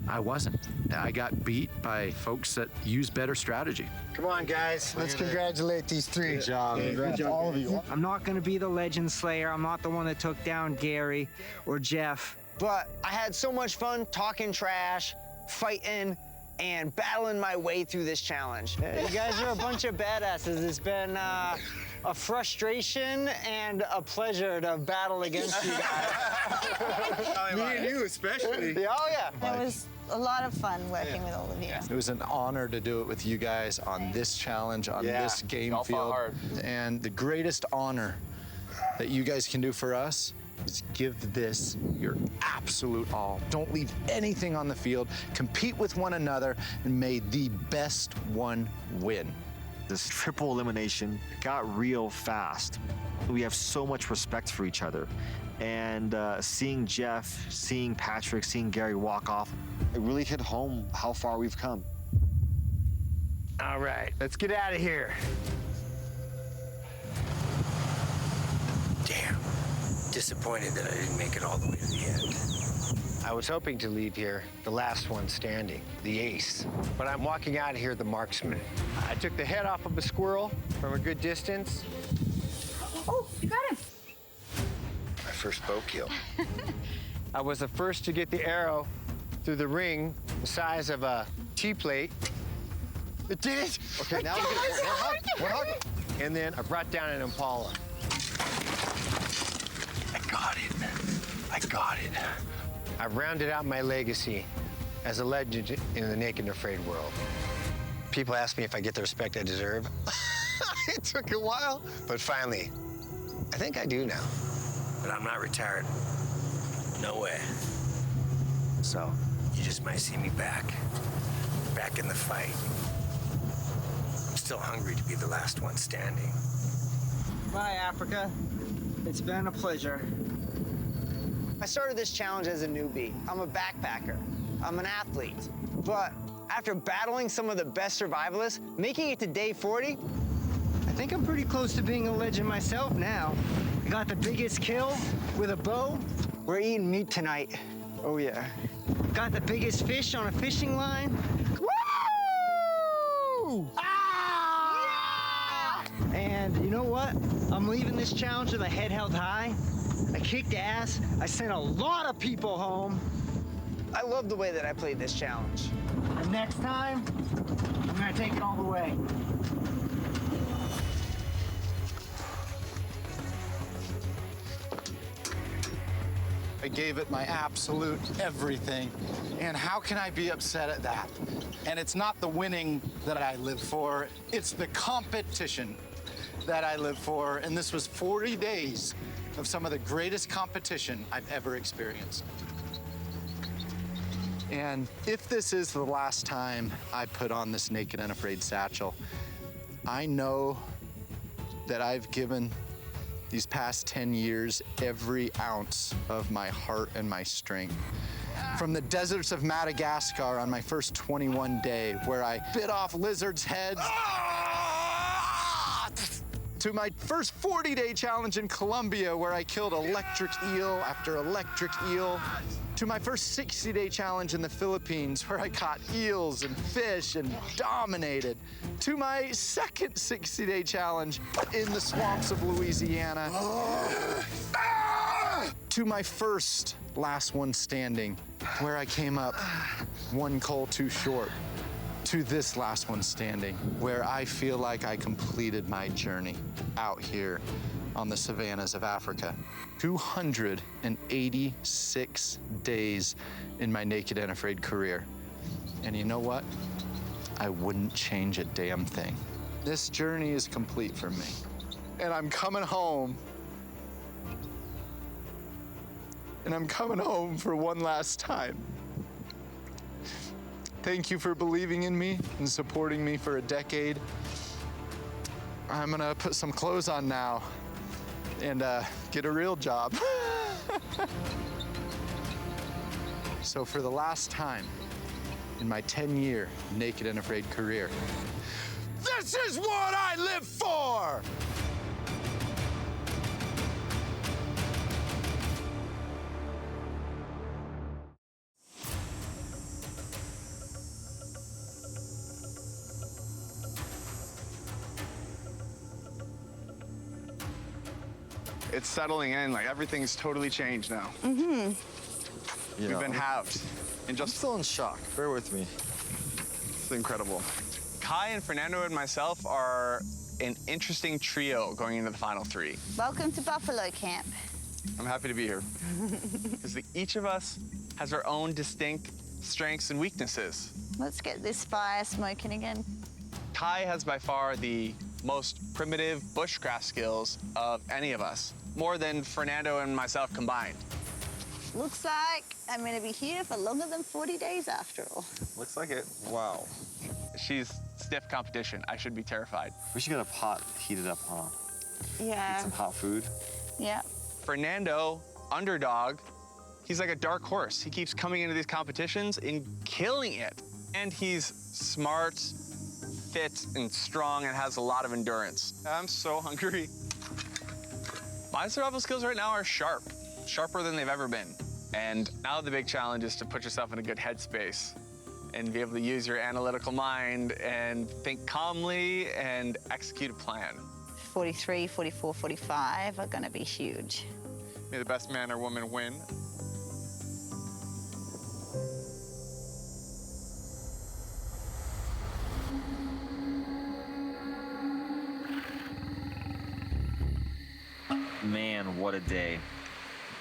I wasn't. I got beat by folks that use better strategy. Come on, guys. Let's congratulate these 3. Good job. Good job, all of you. I'm not gonna be the legend slayer. I'm not the one that took down Gary or Jeff. But I had so much fun talking trash, fighting, and battling my way through this challenge. You guys are a bunch of badasses. It's been a frustration and a pleasure to battle against you guys. Me and you especially. Yeah, oh yeah. It was a lot of fun working with all of you. It was an honor to do it with you guys on this challenge, on this game y'all fought field. hard. And the greatest honor that you guys can do for us is give this your absolute all. Don't leave anything on the field. Compete with one another, and may the best one win. This triple elimination got real fast. We have so much respect for each other. And seeing Jeff, seeing Patrick, seeing Gary walk off, it really hit home how far we've come. All right, let's get out of here. Damn. Disappointed that I didn't make it all the way to the end. I was hoping to leave here the last one standing, the ace. But I'm walking out of here the marksman. I took the head off of a squirrel from a good distance. Oh, you got him. My first bow kill. I was the first to get the arrow through the ring the size of a tea plate. It did it! Okay, now we're hugging. And then I brought down an impala. I got it. I got it. I've rounded out my legacy as a legend in the naked and afraid world. People ask me if I get the respect I deserve. It took a while, but finally, I think I do now. But I'm not retired. No way. So? You just might see me back in the fight. I'm still hungry to be the last one standing. Bye, Africa. It's been a pleasure. I started this challenge as a newbie. I'm a backpacker. I'm an athlete. But after battling some of the best survivalists, making it to day 40, I think I'm pretty close to being a legend myself now. I got the biggest kill with a bow. We're eating meat tonight. Oh, yeah. Got the biggest fish on a fishing line. Woo! Ah! Yeah! And you know what? I'm leaving this challenge with a head held high. I kicked ass. I sent a lot of people home. I love the way that I played this challenge. And next time, I'm gonna take it all the way. I gave it my absolute everything. And how can I be upset at that? And it's not the winning that I live for, it's the competition that I live for. And this was 40 days of some of the greatest competition I've ever experienced. And if this is the last time I put on this Naked and Afraid satchel, I know that I've given these past 10 years every ounce of my heart and my strength. From the deserts of Madagascar on my first 21 day, where I bit off lizards' heads, to my first 40-day challenge in Colombia, where I killed electric eel after electric eel, to my first 60-day challenge in the Philippines, where I caught eels and fish and dominated, to my second 60-day challenge in the swamps of Louisiana, to my first last one standing, where I came up one coal too short, to this last one standing, where I feel like I completed my journey out here on the savannas of Africa. 286 days in my Naked and Afraid career. And you know what? I wouldn't change a damn thing. This journey is complete for me. And I'm coming home. And I'm coming home for one last time. Thank you for believing in me and supporting me for a decade. I'm gonna put some clothes on now and get a real job. So for the last time in my 10-year Naked and Afraid career, this is what I live for! It's settling in, like everything's totally changed now. You We've know, been halved. And I'm still in shock. Bear with me. It's incredible. Kai and Fernando and myself are an interesting trio going into the final three. Welcome to Buffalo Camp. I'm happy to be here. Because each of us has our own distinct strengths and weaknesses. Let's get this fire smoking again. Kai has by far the most primitive bushcraft skills of any of us, more than Fernando and myself combined. Looks like I'm gonna be here for longer than 40 days after all. Looks like it. Wow. She's stiff competition. I should be terrified. We should get a pot heated up, huh? Yeah. Eat some hot food. Yeah. Fernando, underdog, he's like a dark horse. He keeps coming into these competitions and killing it. And he's smart, fit and strong and has a lot of endurance. I'm so hungry. My survival skills right now are sharper than they've ever been. And now the big challenge is to put yourself in a good headspace and be able to use your analytical mind and think calmly and execute a plan. 43, 44, 45 are gonna be huge. May the best man or woman win. Man, what a day.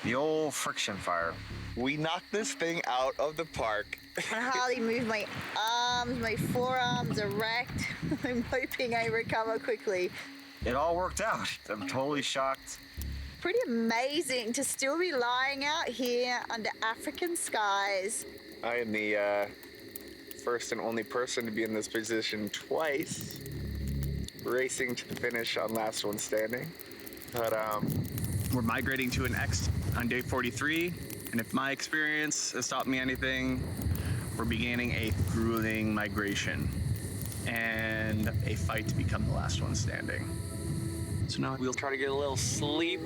The old friction fire. We knocked this thing out of the park. I can hardly move my arms, my forearms are wrecked. I'm hoping I recover quickly. It all worked out. I'm totally shocked. Pretty amazing to still be lying out here under African skies. I am the first and only person to be in this position twice, racing to the finish on last one standing. But we're migrating to an X on day 43, and if my experience has taught me anything, we're beginning a grueling migration and a fight to become the last one standing. So now we'll try to get a little sleep.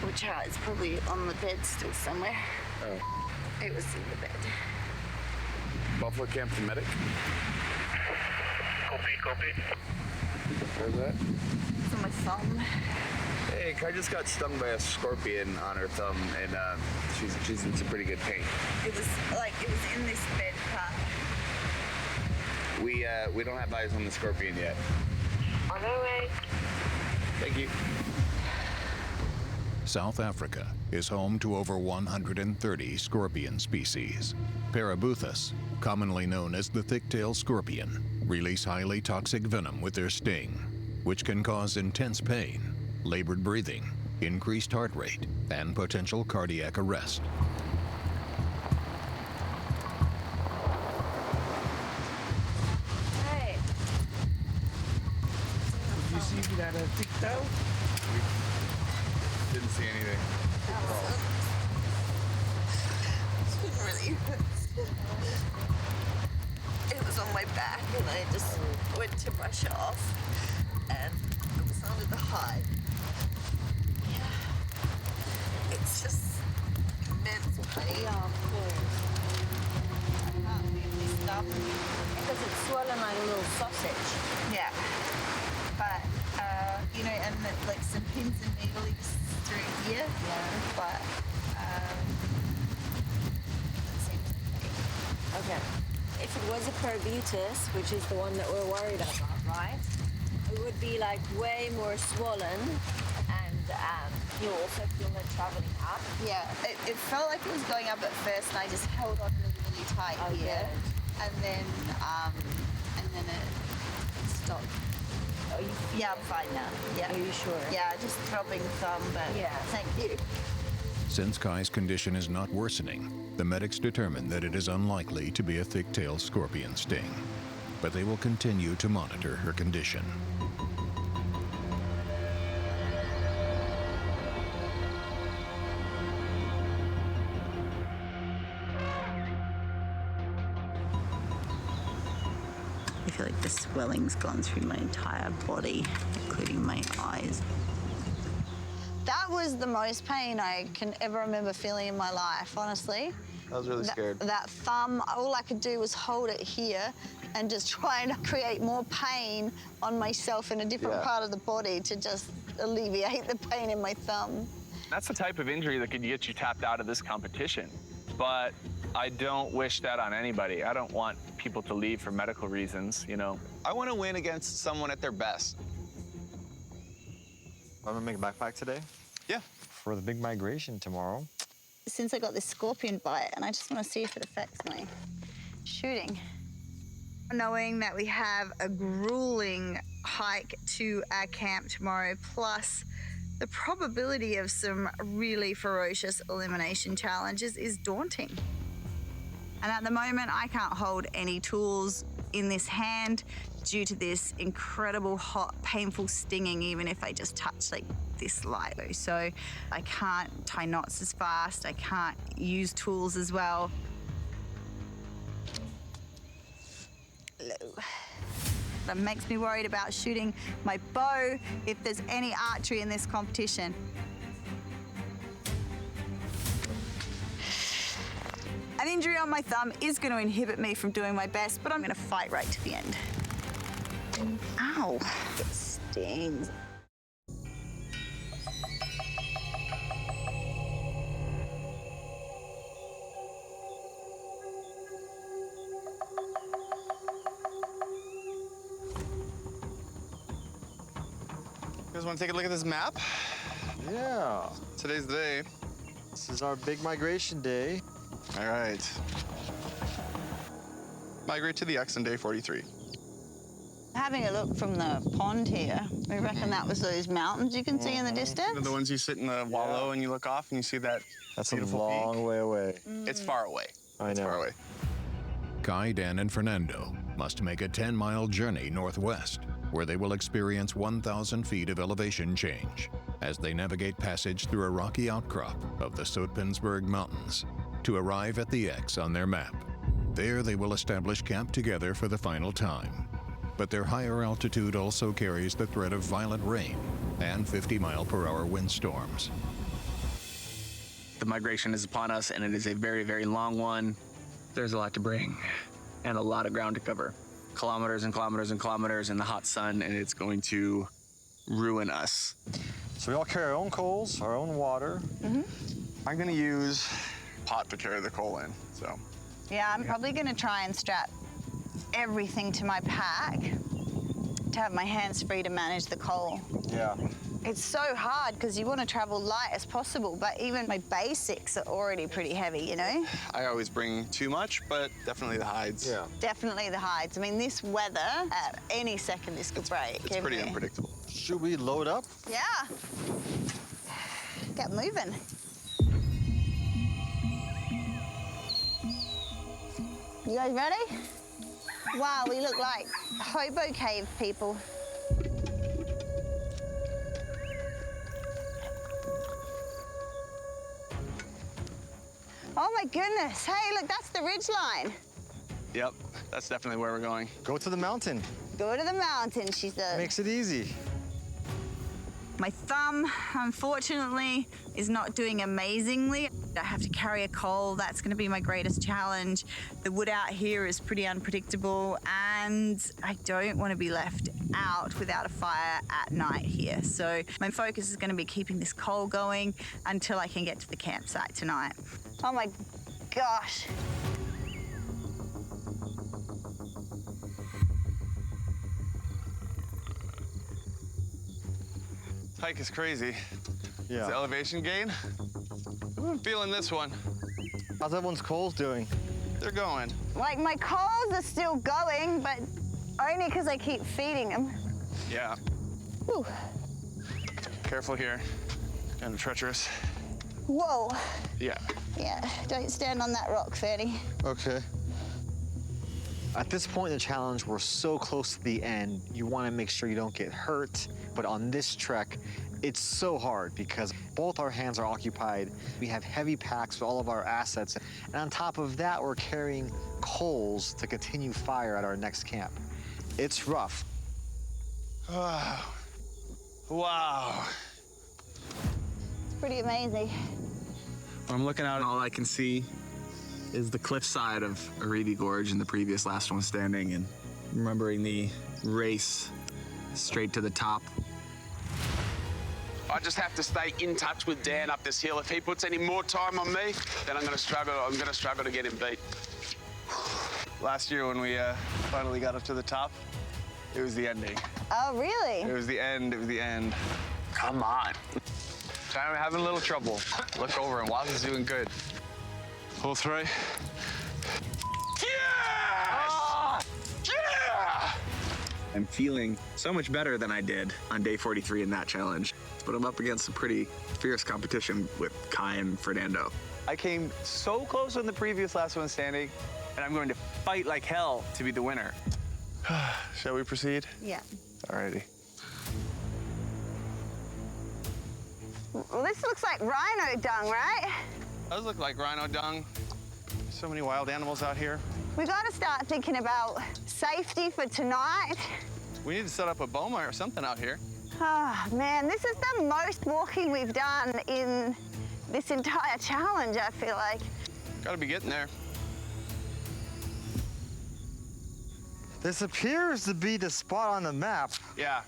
Watch out, it's probably on the bed still somewhere. Oh. It was in the bed. Buffalo Camp to medic. Copy. Where's that? It's on my thumb. Hey, Kai just got stung by a scorpion on her thumb, and she's in some pretty good pain. It was in this bed part. We don't have eyes on the scorpion yet. On our way. Thank you. South Africa is home to over 130 scorpion species. Parabuthus, commonly known as the thick-tailed scorpion, release highly toxic venom with their sting, which can cause intense pain, labored breathing, increased heart rate, and potential cardiac arrest. Hey. Did you see that thick-tail? Didn't see anything. Really. It was on my back and I just went to brush it off and it was under the hide. Yeah. It's just immense pain. Yeah, of course. I can't move this stuff because it's swollen like a little sausage. Yeah. But, and like some pins and needles through here. Yeah. But, Okay. If it was a parabutus, which is the one that we're worried about, right? It would be like way more swollen, and you'll also feel it traveling up. Yeah, it felt like it was going up at first, and I just held on really, really tight here, and then it stopped. Are you? Yeah, I'm fine now. Yeah. Are you sure? Yeah, just throbbing thumb, but yeah. Thank you. Since Kai's condition is not worsening, the medics determine that it is unlikely to be a thick-tailed scorpion sting, but they will continue to monitor her condition. I feel like the swelling's gone through my entire body, including my eyes. That was the most pain I can ever remember feeling in my life, honestly. I was really scared. That thumb, all I could do was hold it here and just try to create more pain on myself in a different part of the body to just alleviate the pain in my thumb. That's the type of injury that could get you tapped out of this competition. But I don't wish that on anybody. I don't want people to leave for medical reasons, you know. I want to win against someone at their best. I'm gonna make a backpack today. Yeah. For the big migration tomorrow. Since I got this scorpion bite, and I just want to see if it affects my shooting. Knowing that we have a grueling hike to our camp tomorrow, plus the probability of some really ferocious elimination challenges is daunting. And at the moment, I can't hold any tools in this hand due to this incredible hot, painful stinging, even if I just touch like this lightly. So I can't tie knots as fast. I can't use tools as well. That makes me worried about shooting my bow if there's any archery in this competition. An injury on my thumb is going to inhibit me from doing my best, but I'm going to fight right to the end. Ow, it stings. You guys want to take a look at this map? Yeah. Today's the day. This is our big migration day. All right. Migrate to the X on day 43. Having a look from the pond here, I reckon that was those mountains you can see in the distance. The ones you sit in the wallow and you look off and you see that That's a beautiful long peak. way away. It's far away. I know. It's far away. Kai, Dan, and Fernando must make a 10-mile journey northwest, where they will experience 1,000 feet of elevation change as they navigate passage through a rocky outcrop of the Soetpansberg Mountains to arrive at the X on their map. There they will establish camp together for the final time. But their higher altitude also carries the threat of violent rain and 50-mile-per-hour windstorms. The migration is upon us, and it is a very, very long one. There's a lot to bring and a lot of ground to cover. Kilometers and kilometers and kilometers in the hot sun, and it's going to ruin us. So we all carry our own coals, our own water. I'm going to use pot to carry the coal in, so. Yeah, I'm probably going to try and strap everything to my pack to have my hands free to manage the coal. Yeah. It's so hard because you want to travel light as possible, but even my basics are already pretty heavy, you know? I always bring too much, but definitely the hides. Yeah. Definitely the hides. I mean, this weather, at any second, this could break. It's pretty unpredictable. Should we load up? Yeah. Get moving. You guys ready? Wow, we look like hobo cave people. Oh my goodness. Hey, look, that's the ridge line. Yep, that's definitely where we're going. Go to the mountain. Go to the mountain, she said. Makes it easy. My thumb, unfortunately, is not doing amazingly. I have to carry a coal. That's going to be my greatest challenge. The wood out here is pretty unpredictable, and I don't want to be left out without a fire at night here. So my focus is going to be keeping this coal going until I can get to the campsite tonight. Oh my gosh. Hike is crazy. Yeah. It's the elevation gain. I'm feeling this one. How's everyone's coals doing? They're going. Like, my coals are still going, but only because I keep feeding them. Yeah. Whew. Careful here. Kind of treacherous. Whoa. Yeah. Yeah, don't stand on that rock, Fanny. Okay. At this point in the challenge, we're so close to the end. You want to make sure you don't get hurt. But on this trek, it's so hard because both our hands are occupied. We have heavy packs with all of our assets. And on top of that, we're carrying coals to continue fire at our next camp. It's rough. Wow. Wow. It's pretty amazing. When I'm looking out, and all I can see is the cliffside of Aribi Gorge and the previous last one standing, and remembering the race straight to the top. I just have to stay in touch with Dan up this hill. If he puts any more time on me, then I'm gonna struggle to get him beat. Last year when we finally got up to the top, it was the ending. Oh, really? It was the end, it was the end. Come on. I'm having a little trouble. Look over and Waz is doing good. Pull through. Yes! Yeah! I'm feeling so much better than I did on day 43 in that challenge, but I'm up against some pretty fierce competition with Kai and Fernando. I came so close on the previous last one standing, and I'm going to fight like hell to be the winner. Shall we proceed? Yeah. Alrighty. Well, this looks like rhino dung, right? Does look like rhino dung. So many wild animals out here. We got to start thinking about safety for tonight. We need to set up a boma or something out here. Oh, man, this is the most walking we've done in this entire challenge, I feel like. Gotta be getting there. This appears to be the spot on the map. Yeah.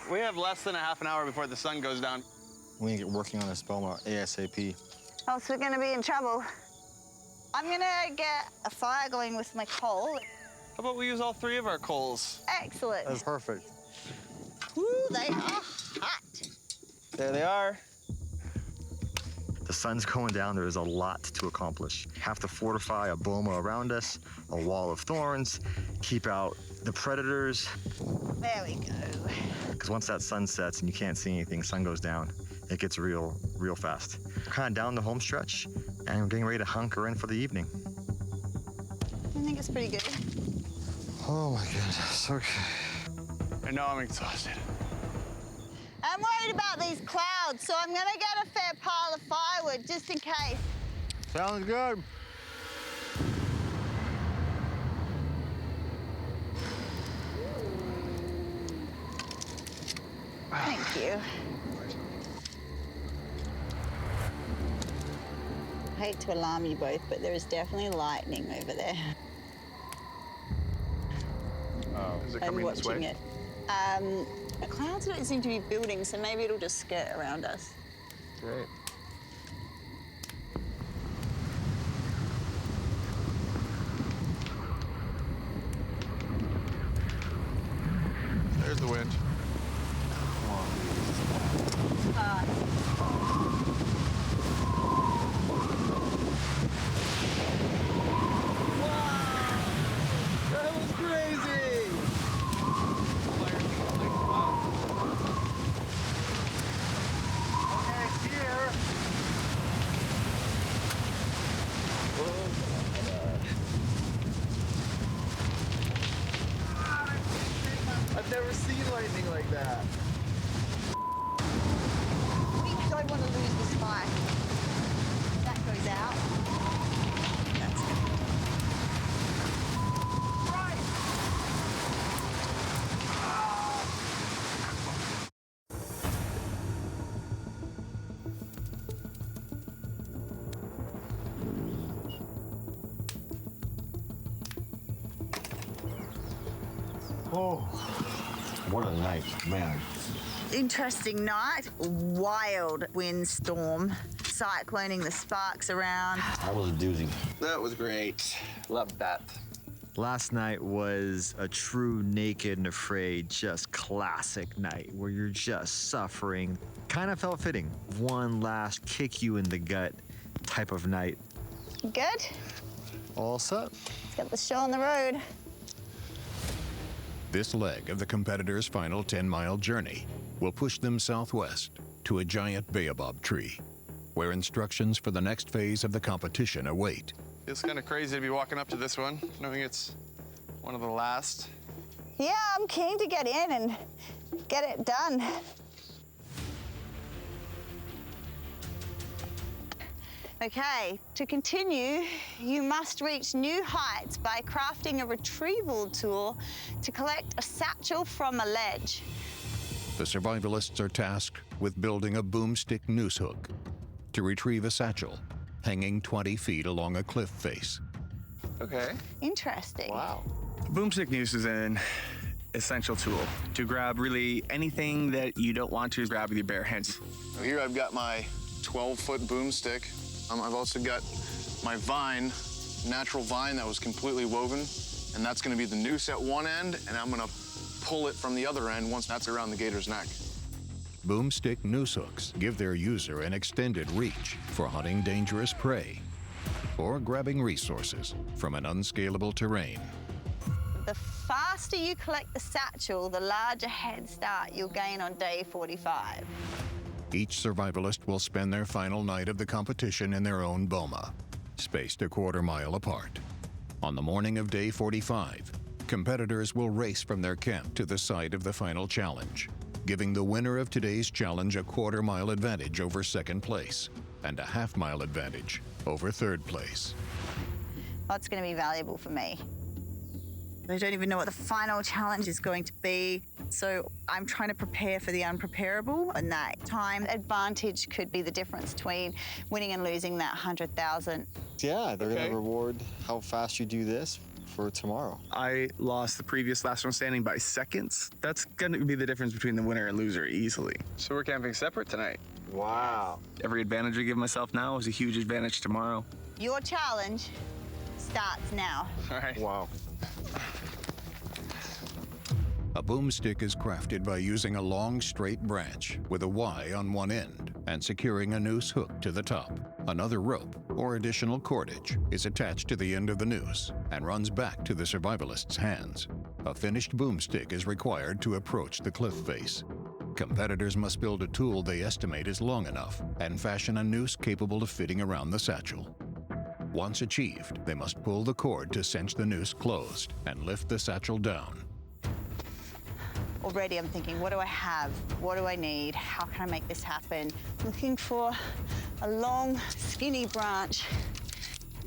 We have less than a half an hour before the sun goes down. We need to get working on this boma ASAP. Else we're going to be in trouble. I'm going to get a fire going with my coal. How about we use all 3 of our coals? Excellent. That's perfect. Ooh, they are hot. There they are. The sun's going down. There is a lot to accomplish. Have to fortify a boma around us, a wall of thorns, keep out the predators. There we go. Because once that sun sets and you can't see anything, sun goes down, it gets real fast. We're kind of down the home stretch, and we're getting ready to hunker in for the evening. I think it's pretty good. Oh my goodness, okay. I know I'm exhausted. I'm worried about these clouds, so I'm gonna get a fair pile of firewood just in case. Sounds good. Thank you. I hate to alarm you both, but there is definitely lightning over there. Oh, is it I'm coming this watching way? it. The clouds don't seem to be building, so maybe it'll just skirt around us. Great. There's the wind. That was crazy! Okay, here. I've never seen lightning like that. We don't want to lose the spike. That goes out. That's good. Right. Oh, what a night, man. Interesting night. Wild windstorm. Cycloning the sparks around. That was a doozy. That was great. Loved that. Last night was a true naked and afraid, just classic night where you're just suffering. Kind of felt fitting. One last kick you in the gut type of night. Good. All set. Let's get the show on the road. This leg of the competitors' final 10-mile journey will push them southwest to a giant baobab tree, where instructions for the next phase of the competition await. It's kind of crazy to be walking up to this one, knowing it's one of the last. Yeah, I'm keen to get in and get it done. Okay, to continue, you must reach new heights by crafting a retrieval tool to collect a satchel from a ledge. The survivalists are tasked with building a boomstick noose hook to retrieve a satchel hanging 20 feet along a cliff face. Okay. Interesting. Wow. Boomstick noose is an essential tool to grab really anything that you don't want to grab with your bare hands. Here I've got my 12-foot boomstick. I've also got my vine, natural vine that was completely woven, and that's gonna be the noose at one end, and I'm gonna pull it from the other end once that's around the gator's neck. Boomstick noose hooks give their user an extended reach for hunting dangerous prey or grabbing resources from an unscalable terrain. The faster you collect the satchel, the larger head start you'll gain on day 45. Each survivalist will spend their final night of the competition in their own boma, spaced a quarter-mile apart. On the morning of day 45, competitors will race from their camp to the site of the final challenge, giving the winner of today's challenge a quarter-mile advantage over second place and a half-mile advantage over third place. That's going to be valuable for me. I don't even know what the final challenge is going to be, so I'm trying to prepare for the unpreparable, and that time advantage could be the difference between winning and losing that 100,000. Yeah, they're gonna reward how fast you do this for tomorrow. I lost the previous last one standing by seconds. That's gonna be the difference between the winner and loser easily. So we're camping separate tonight. Wow. Every advantage I give myself now is a huge advantage tomorrow. Your challenge starts now. All right. Wow. A boomstick is crafted by using a long, straight branch with a Y on one end and securing a noose hook to the top. Another rope or additional cordage is attached to the end of the noose and runs back to the survivalist's hands. A finished boomstick is required to approach the cliff face. Competitors must build a tool they estimate is long enough and fashion a noose capable of fitting around the satchel. Once achieved, they must pull the cord to cinch the noose closed and lift the satchel down. Already I'm thinking, what do I have? What do I need? How can I make this happen? Looking for a long, skinny branch.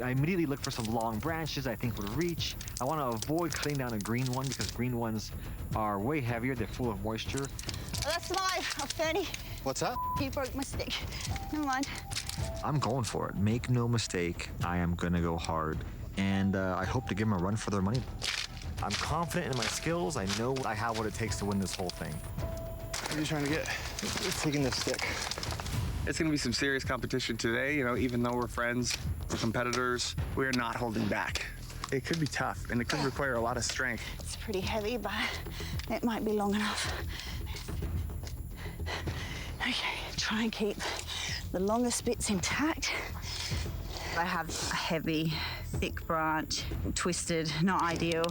I immediately look for some long branches I think would reach. I want to avoid cutting down a green one because green ones are way heavier. They're full of moisture. Oh, that's live, oh, Fernie. What's that? You broke my stick. Never mind. I'm going for it. Make no mistake, I am going to go hard. And I hope to give them a run for their money. I'm confident in my skills. I know I have what it takes to win this whole thing. What are you trying to get? Taking this stick. It's gonna be some serious competition today. You know, even though we're friends, we're competitors, we're not holding back. It could be tough and it could require a lot of strength. It's pretty heavy, but it might be long enough. Okay, try and keep the longest bits intact. I have a heavy, thick branch, twisted, not ideal.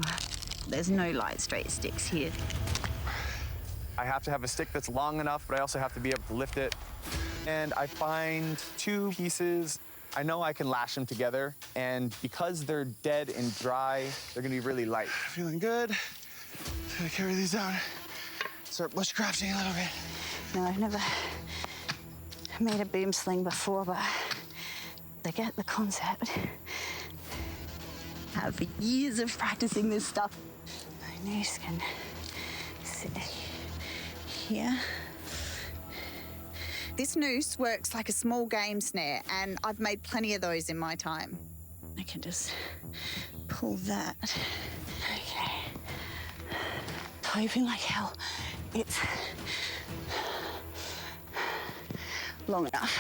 There's no light, straight sticks here. I have to have a stick that's long enough, but I also have to be able to lift it. And I find two pieces. I know I can lash them together, and because they're dead and dry, they're gonna be really light. Feeling good. Gonna carry these down. Start bushcrafting a little bit. No, I've never made a boom sling before, but I get the concept. Have years of practicing this stuff. My noose can sit here. This noose works like a small game snare, and I've made plenty of those in my time. I can just pull that. Okay. Hoping like hell it's long enough.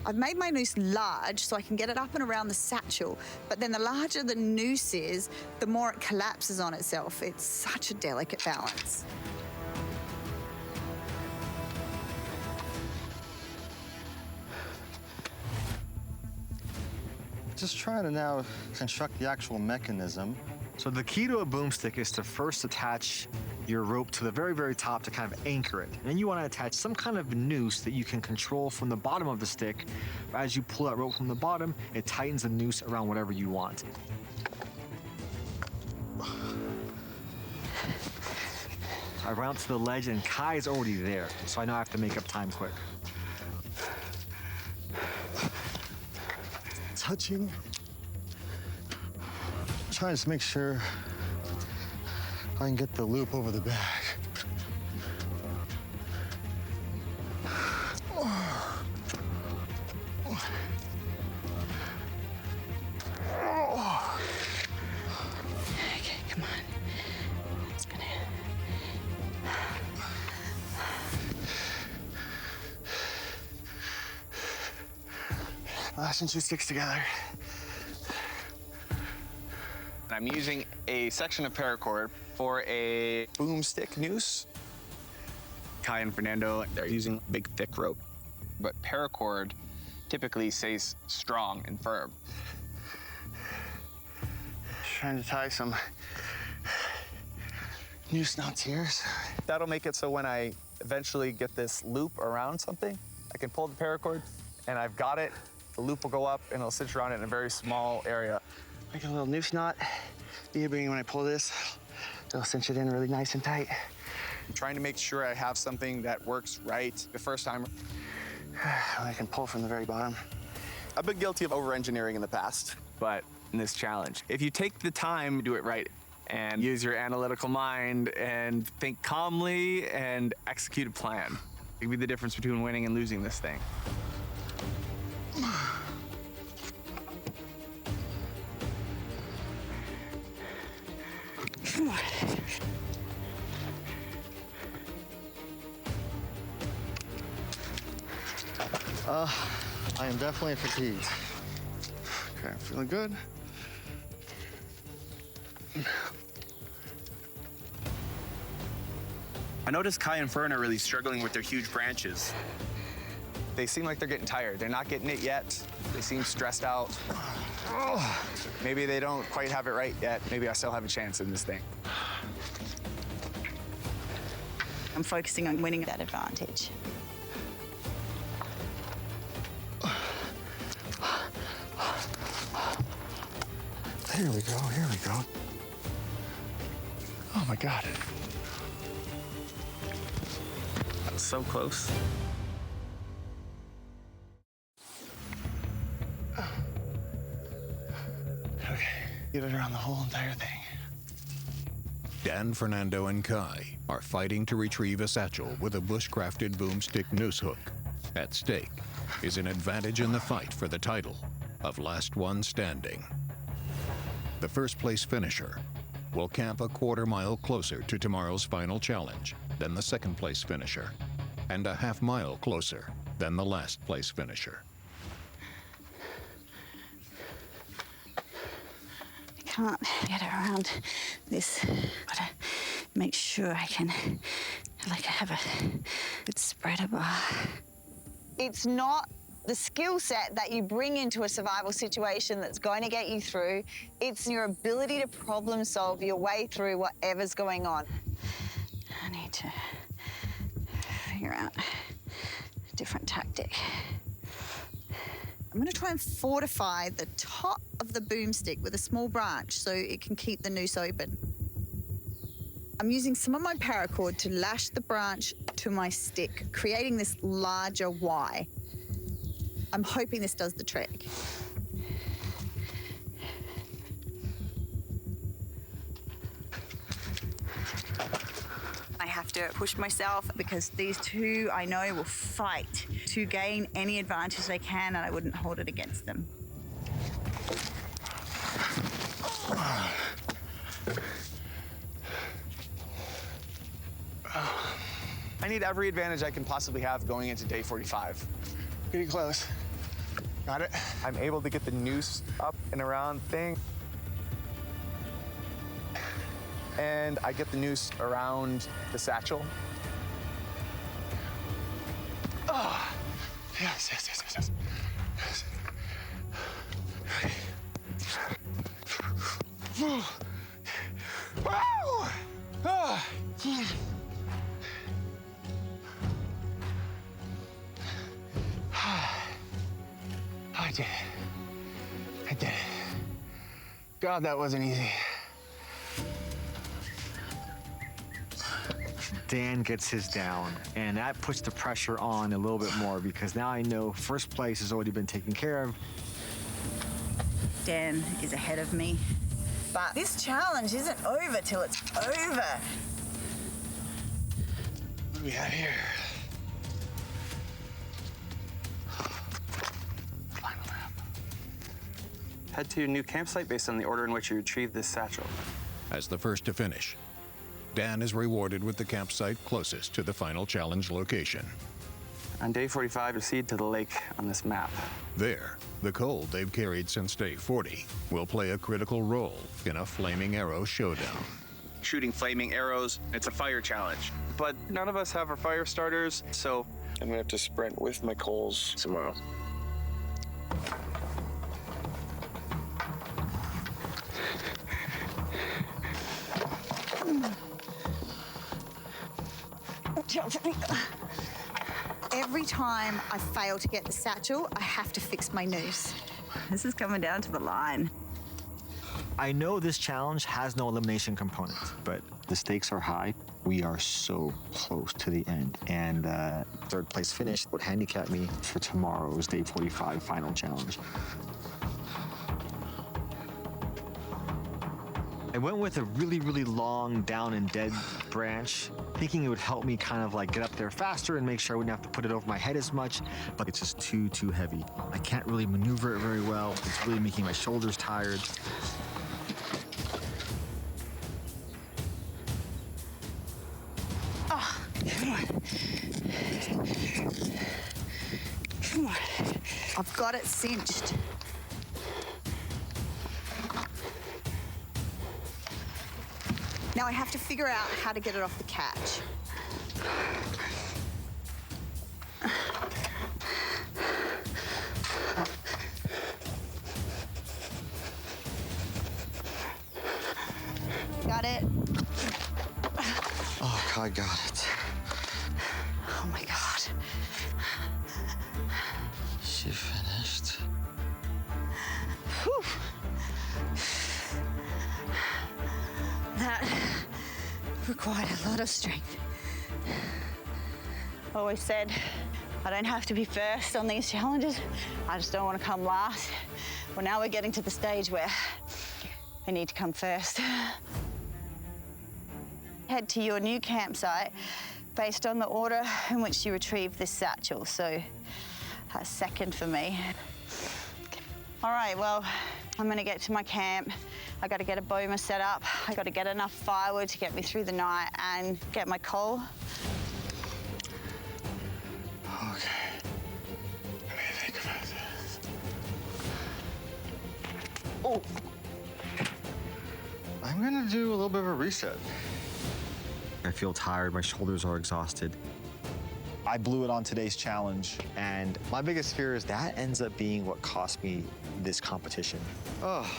I've made my noose large so I can get it up and around the satchel, but then the larger the noose is, the more it collapses on itself. It's such a delicate balance. Just trying to now construct the actual mechanism. So the key to a boomstick is to first attach your rope to the very, very top to kind of anchor it. And then you want to attach some kind of noose that you can control from the bottom of the stick. As you pull that rope from the bottom, it tightens the noose around whatever you want. I run up to the ledge and Kai is already there, so I know I have to make up time quick. Touching. Trying to make sure I can get the loop over the back. Okay, come on. It's gonna... Lashing two sticks together. I'm using a section of paracord for a boomstick noose. Kai and Fernando, they're using big, thick rope. But paracord typically stays strong and firm. Trying to tie some noose knots here. That'll make it so when I eventually get this loop around something. I can pull the paracord, and I've got it. The loop will go up, and it'll cinch around it in a very small area. Make a little noose knot. When I pull this, it'll cinch it in really nice and tight. I'm trying to make sure I have something that works right the first time. I can pull from the very bottom. I've been guilty of over-engineering in the past, but in this challenge, if you take the time to do it right and use your analytical mind and think calmly and execute a plan, it can be the difference between winning and losing this thing. I am definitely fatigued. Okay, I'm feeling good. I noticed Kai and Fern are really struggling with their huge branches. They seem like they're getting tired. They're not getting it yet. They seem stressed out. Maybe they don't quite have it right yet. Maybe I still have a chance in this thing. I'm focusing on winning that advantage. Here we go, here we go. Oh my God. That was so close. Okay, get it around the whole entire thing. Dan, Fernando, and Kai are fighting to retrieve a satchel with a bushcrafted boomstick noose hook. At stake is an advantage in the fight for the title of Last One Standing. The first place finisher will camp a quarter-mile closer to tomorrow's final challenge than the second place finisher, and a half-mile closer than the last place finisher. I can't get around this. Gotta make sure I can, have a good spreader bar. It's not the skill set that you bring into a survival situation that's going to get you through. It's your ability to problem solve your way through whatever's going on. I need to figure out a different tactic. I'm going to try and fortify the top of the boomstick with a small branch so it can keep the noose open. I'm using some of my paracord to lash the branch to my stick, creating this larger Y. I'm hoping this does the trick. I have to push myself because these two, I know, will fight to gain any advantage they can, and I wouldn't hold it against them. I need every advantage I can possibly have going into day 45. Getting close. Got it? I'm able to get the noose up and around thing. And I get the noose around the satchel. Oh, yes, yes, yes, yes, yes. Wow! Oh. I did it. I did it. God, that wasn't easy. Dan gets his down, and that puts the pressure on a little bit more because now I know first place has already been taken care of. Dan is ahead of me. But this challenge isn't over till it's over. What do we have here? Head to your new campsite based on the order in which you retrieve this satchel. As the first to finish, Dan is rewarded with the campsite closest to the final challenge location. On day 45, proceed to the lake on this map. There, the coal they've carried since day 40 will play a critical role in a flaming arrow showdown. Shooting flaming arrows, it's a fire challenge. But none of us have our fire starters, so I'm gonna have to sprint with my coals tomorrow. shelter me. Every time I fail to get the satchel, I have to fix my noose. This is coming down to the line. I know this challenge has no elimination component, but the stakes are high. We are so close to the end, and third place finish would handicap me for tomorrow's day 45 final challenge. I went with a really, really long down and dead branch, thinking it would help me kind of like get up there faster and make sure I wouldn't have to put it over my head as much, but it's just too heavy. I can't really maneuver it very well. It's really making my shoulders tired. Oh, come on. Come on. I've got it cinched. Now I have to figure out how to get it off the catch. Got it? Oh, I got it. Oh my God. She finished. Whew. That required a lot of strength. Always said I don't have to be first on these challenges. I just don't want to come last. Well, now we're getting to the stage where I need to come first. Head to your new campsite based on the order in which you retrieved this satchel. So that's second for me. All right, well, I'm gonna get to my camp. I gotta get a boma set up. I gotta get enough firewood to get me through the night and get my coal. Okay. Let me think about this. Oh! I'm gonna do a little bit of a reset. I feel tired, my shoulders are exhausted. I blew it on today's challenge, and my biggest fear is that ends up being what cost me this competition. Oh.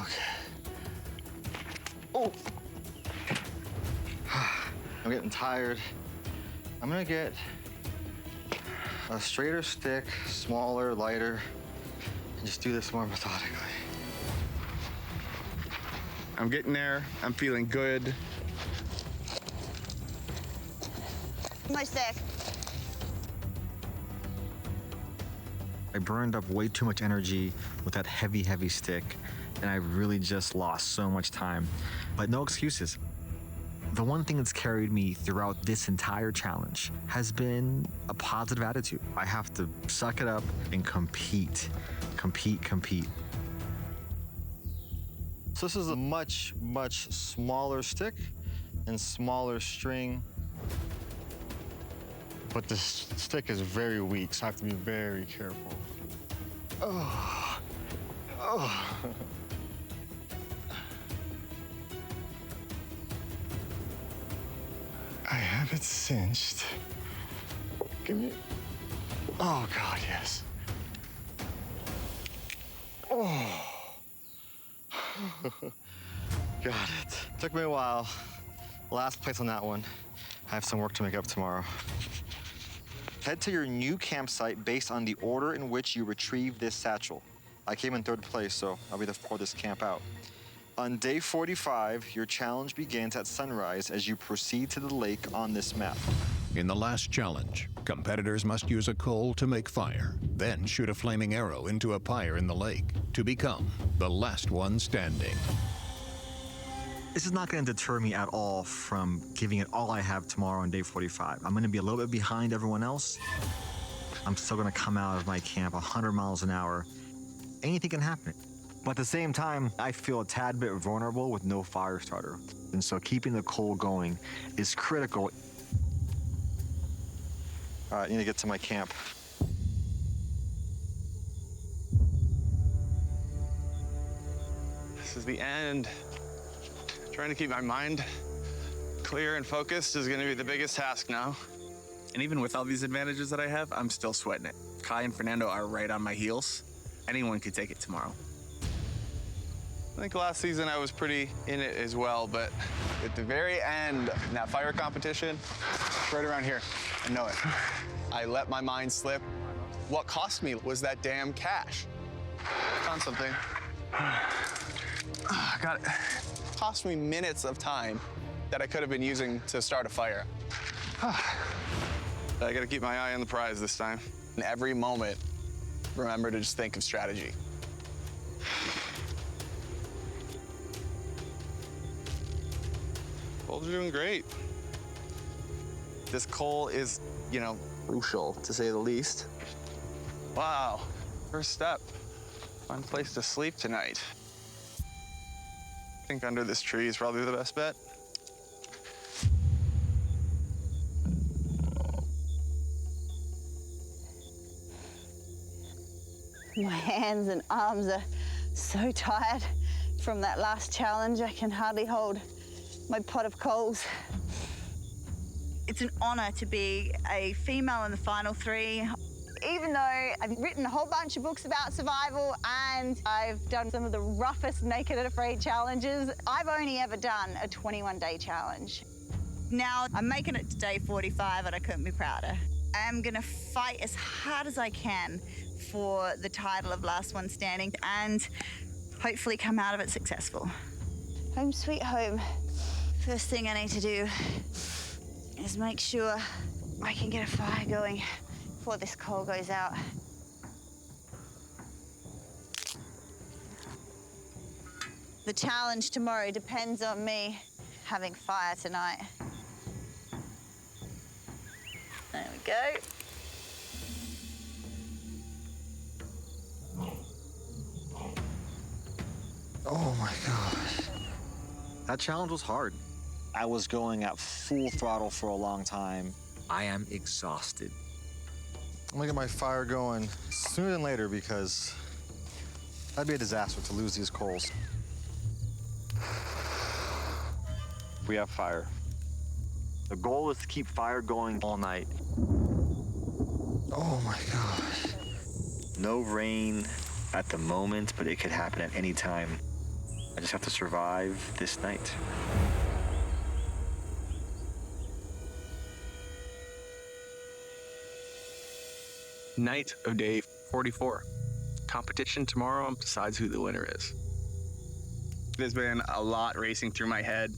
Okay. Oh! I'm getting tired. I'm gonna get a straighter stick, smaller, lighter, and just do this more methodically. I'm getting there. I'm feeling good. Almost there. I burned up way too much energy with that heavy stick, and I really just lost so much time. But no excuses. The one thing that's carried me throughout this entire challenge has been a positive attitude. I have to suck it up and compete. So this is a much smaller stick and smaller string. But this stick is very weak, so I have to be very careful. Oh. I have it cinched. Give me. Oh, God, yes. Oh. Got it. Took me a while. Last place on that one. I have some work to make up tomorrow. Head to your new campsite based on the order in which you retrieved this satchel. I came in third place, so I'll be there for this camp out. On day 45, your challenge begins at sunrise as you proceed to the lake on this map. In the last challenge, competitors must use a coal to make fire, then shoot a flaming arrow into a pyre in the lake to become the last one standing. This is not going to deter me at all from giving it all I have tomorrow on day 45. I'm going to be a little bit behind everyone else. I'm still going to come out of my camp 100 miles an hour. Anything can happen. But at the same time, I feel a tad bit vulnerable with no fire starter. And so keeping the coal going is critical. All right, I need to get to my camp. This is the end. Trying to keep my mind clear and focused is going to be the biggest task now. And even with all these advantages that I have, I'm still sweating it. Kai and Fernando are right on my heels. Anyone could take it tomorrow. I think last season I was pretty in it as well, but at the very end, in that fire competition, right around here, I know it. I let my mind slip. What cost me was that damn cash. Found something. Got it. Cost me minutes of time that I could have been using to start a fire. I gotta keep my eye on the prize this time. In every moment, remember to just think of strategy. Bulls are doing great. This coal is, crucial, to say the least. Wow, first step. Fun place to sleep tonight. I think under this tree is probably the best bet. My hands and arms are so tired from that last challenge. I can hardly hold my pot of coals. It's an honor to be a female in the final three. Even though I've written a whole bunch of books about survival and I've done some of the roughest Naked and Afraid challenges, I've only ever done a 21-day challenge. Now I'm making it to day 45 and I couldn't be prouder. I'm gonna fight as hard as I can for the title of Last One Standing and hopefully come out of it successful. Home sweet home. First thing I need to do is make sure I can get a fire going before this coal goes out. The challenge tomorrow depends on me having fire tonight. There we go. Oh my gosh. That challenge was hard. I was going at full throttle for a long time. I am exhausted. I'm gonna get my fire going sooner than later because that'd be a disaster to lose these coals. We have fire. The goal is to keep fire going all night. Oh my gosh. No rain at the moment, but it could happen at any time. I just have to survive this night. Night of day 44. Competition tomorrow decides who the winner is. There's been a lot racing through my head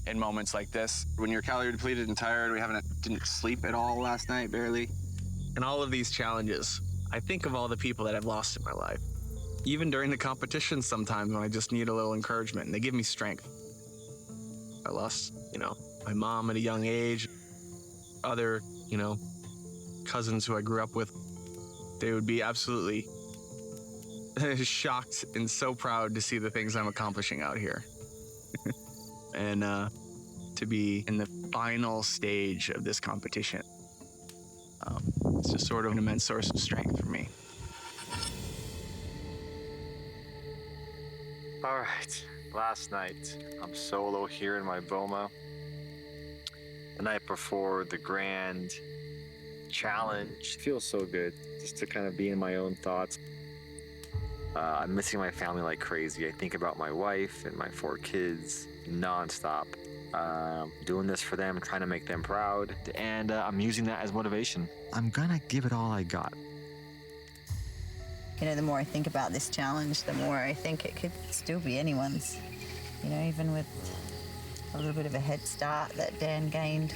in moments like this. When you're calorie depleted and tired, didn't sleep at all last night, barely. In all of these challenges, I think of all the people that I've lost in my life. Even during the competition sometimes when I just need a little encouragement and they give me strength. I lost, my mom at a young age, other, cousins who I grew up with. They would be absolutely shocked and so proud to see the things I'm accomplishing out here. And to be in the final stage of this competition, it's just sort of an immense source of strength for me. All right, last night, I'm solo here in my boma. The night before the grand challenge. Feels so good just to kind of be in my own thoughts. I'm missing my family like crazy. I think about my wife and my 4 kids nonstop. Doing this for them, trying to make them proud, and I'm using that as motivation. I'm gonna give it all I got. The more I think about this challenge, the more I think it could still be anyone's. Even with a little bit of a head start that Dan gained.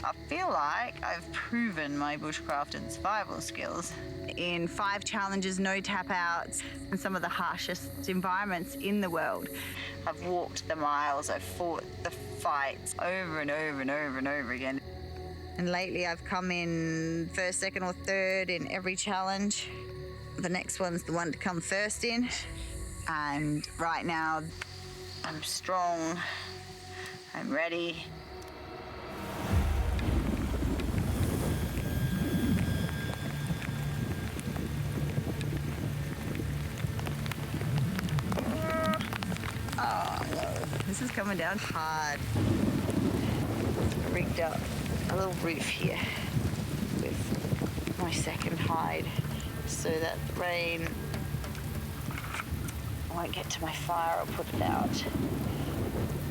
I feel like I've proven my bushcraft and survival skills. In 5 challenges, no tap outs, and some of the harshest environments in the world. I've walked the miles, I've fought the fights over and over and over and over again. And lately I've come in 1st, 2nd, or 3rd in every challenge. The next one's the one to come first in. And right now, I'm strong, I'm ready. Oh no, this is coming down hard. Rigged up a little roof here with my second hide. just so that the rain won't get to my fire or put it out.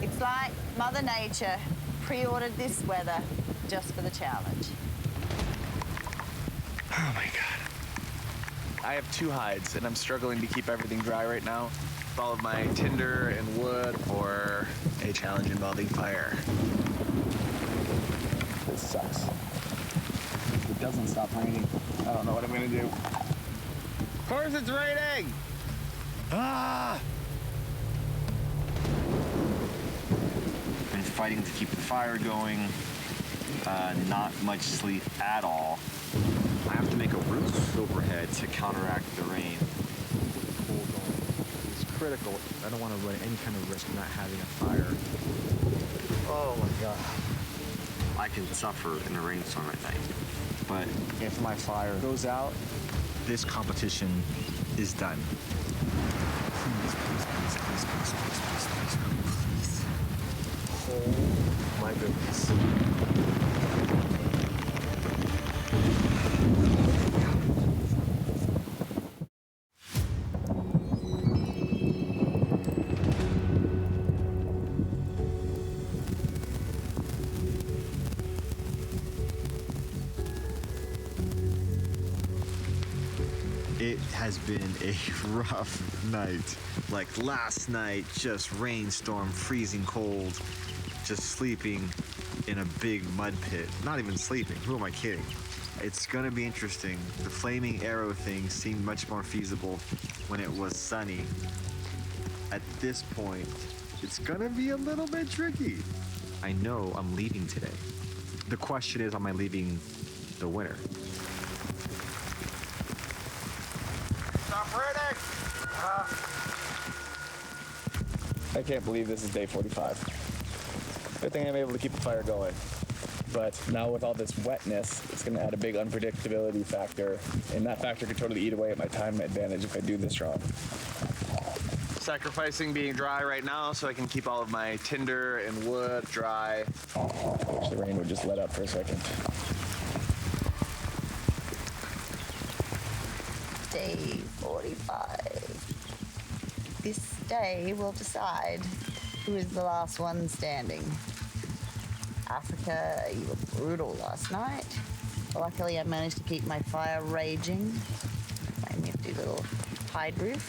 It's like Mother Nature pre-ordered this weather just for the challenge. Oh my God. I have 2 hides and I'm struggling to keep everything dry right now. All of my tinder and wood for a challenge involving fire. This sucks. It doesn't stop raining. I don't know what I'm gonna do. Of course it's raining! Ah! Been fighting to keep the fire going. Not much sleep at all. I have to make a roof overhead to counteract the rain. Cold going is critical. I don't want to run any kind of risk not having a fire. Oh my God. I can suffer in a rainstorm at night. But if my fire goes out, this competition is done. Please, please, please, please, please, please, please, please, please. Oh my goodness. It has been a rough night. Like last night, just rainstorm, freezing cold, just sleeping in a big mud pit. Not even sleeping, who am I kidding? It's gonna be interesting. The flaming arrow thing seemed much more feasible when it was sunny. At this point, it's gonna be a little bit tricky. I know I'm leaving today. The question is, am I leaving the winner? Stop raining! I can't believe this is day 45. Good thing I'm able to keep the fire going. But now with all this wetness, it's going to add a big unpredictability factor, and that factor could totally eat away at my time advantage if I do this wrong. Sacrificing being dry right now so I can keep all of my tinder and wood dry. Wish the rain would just let up for a second. Day 45. This day will decide who is the last one standing. Africa, you were brutal last night. Luckily, I managed to keep my fire raging. My nifty little hide roof.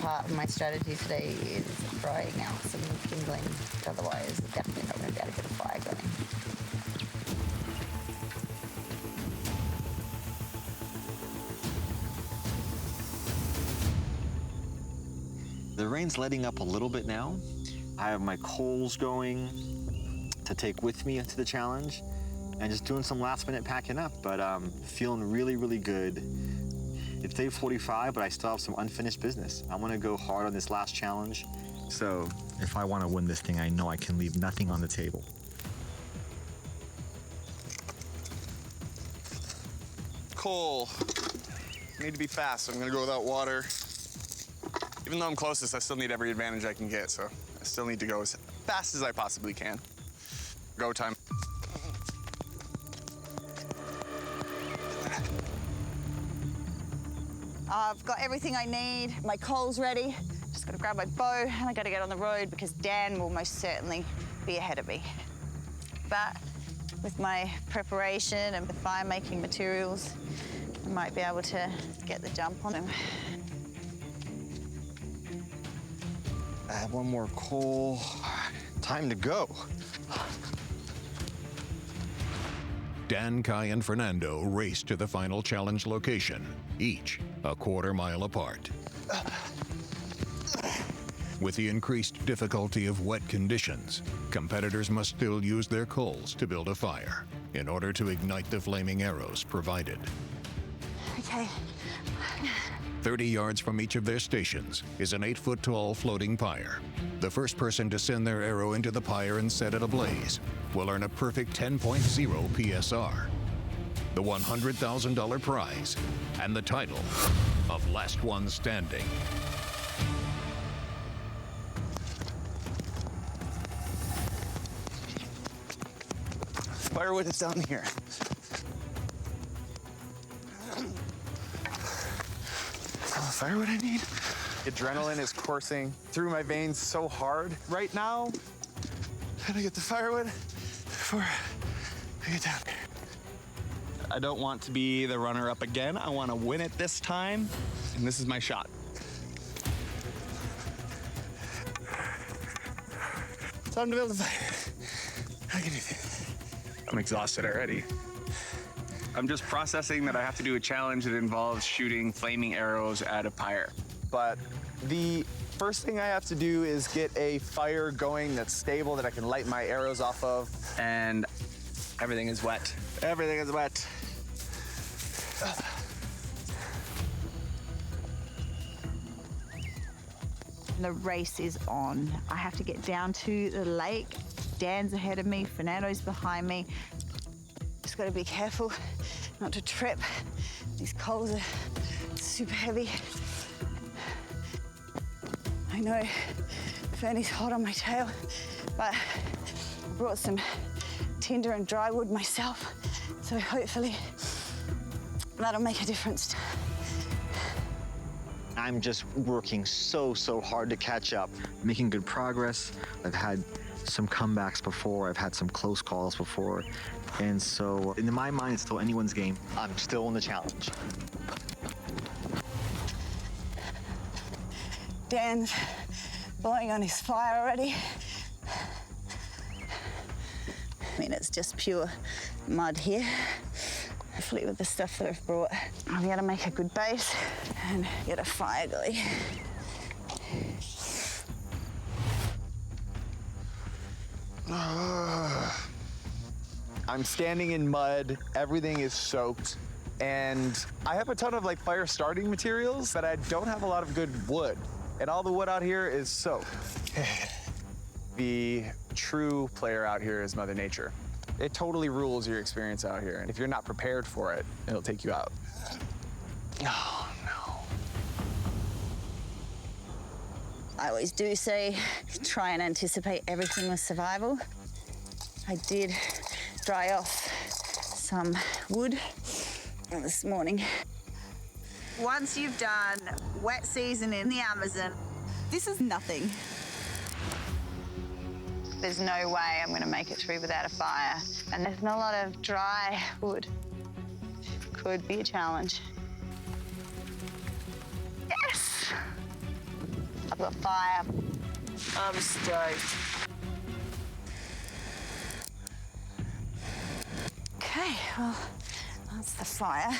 Part of my strategy today is throwing out some kindling. Otherwise, definitely not going to be able to get a fire going. The rain's letting up a little bit now. I have my coals going to take with me to the challenge and just doing some last minute packing up, but feeling really, really good. It's day 45, but I still have some unfinished business. I want to go hard on this last challenge. So if I want to win this thing, I know I can leave nothing on the table. Coal. Need to be fast, so I'm gonna go without water. Even though I'm closest, I still need every advantage I can get, so I still need to go as fast as I possibly can. Go time. I've got everything I need. My coal's ready. Just gotta grab my bow and I gotta get on the road because Dan will most certainly be ahead of me. But with my preparation and the fire-making materials, I might be able to get the jump on him. Add one more coal. Time to go. Dan, Kai, and Fernando race to the final challenge location, each a quarter-mile apart. With the increased difficulty of wet conditions, competitors must still use their coals to build a fire in order to ignite the flaming arrows provided. Okay. 30 yards from each of their stations is an 8-foot-tall floating pyre. The first person to send their arrow into the pyre and set it ablaze will earn a perfect 10.0 PSR, the $100,000 prize, and the title of Last One Standing. Firewood is down here. firewood I need. Adrenaline is coursing through my veins so hard right now. Gotta get the firewood before I get down there. I don't want to be the runner-up again. I want to win it this time, and this is my shot. Time to build a fire. I can do this. I'm exhausted already. I'm just processing that I have to do a challenge that involves shooting flaming arrows at a pyre. But the first thing I have to do is get a fire going that's stable that I can light my arrows off of. And everything is wet. Everything is wet. The race is on. I have to get down to the lake. Dan's ahead of me, Fernando's behind me. Just gotta be careful not to trip. These coals are super heavy. I know Fernie's hot on my tail, but I brought some tinder and dry wood myself, so hopefully that'll make a difference. I'm just working so hard to catch up, making good progress. I've had some comebacks before, I've had some close calls before, and so in my mind, it's still anyone's game. I'm still in the challenge. Dan's blowing on his fire already. I mean, it's just pure mud here. Hopefully with the stuff that I've brought, I'll be able to make a good base and get a fire going. I'm standing in mud, everything is soaked, and I have a ton of fire starting materials, but I don't have a lot of good wood. And all the wood out here is soaked. The true player out here is Mother Nature. It totally rules your experience out here, and if you're not prepared for it, it'll take you out. Oh, no. I always do say, try and anticipate everything with survival. I did dry off some wood this morning. Once you've done wet season in the Amazon, this is nothing. There's no way I'm gonna make it through without a fire. And there's not a lot of dry wood. Could be a challenge. Yes! I've got fire. I'm stoked. Okay, well, that's the fire.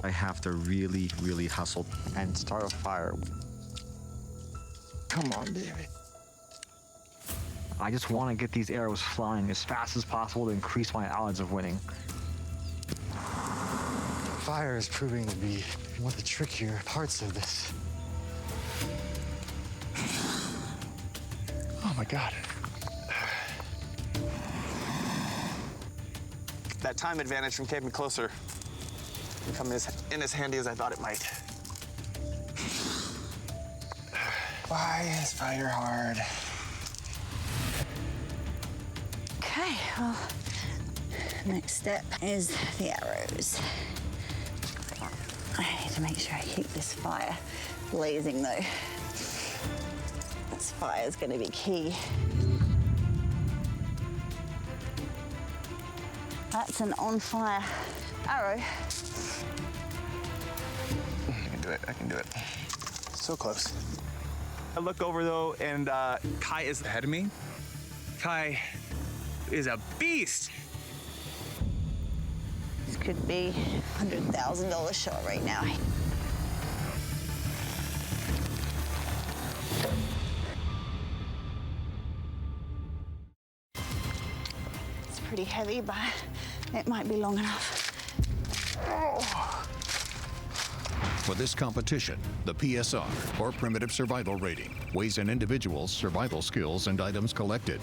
I have to really hustle and start a fire. Come on, David. I just want to get these arrows flying as fast as possible to increase my odds of winning. Fire is proving to be one of the trickier parts of this. Oh my God. That time advantage from came closer. Come in as handy as I thought it might. Why is fire hard? Okay, well, next step is the arrows. I need to make sure I keep this fire blazing though. This fire is going to be key. That's an on fire arrow. I can do it. So close. I look over though, and Kai is ahead of me. Kai is a beast. This could be a $100,000 shot right now. It's pretty heavy, but it might be long enough. Oh. For this competition, the PSR, or Primitive Survival Rating, weighs an individual's survival skills and items collected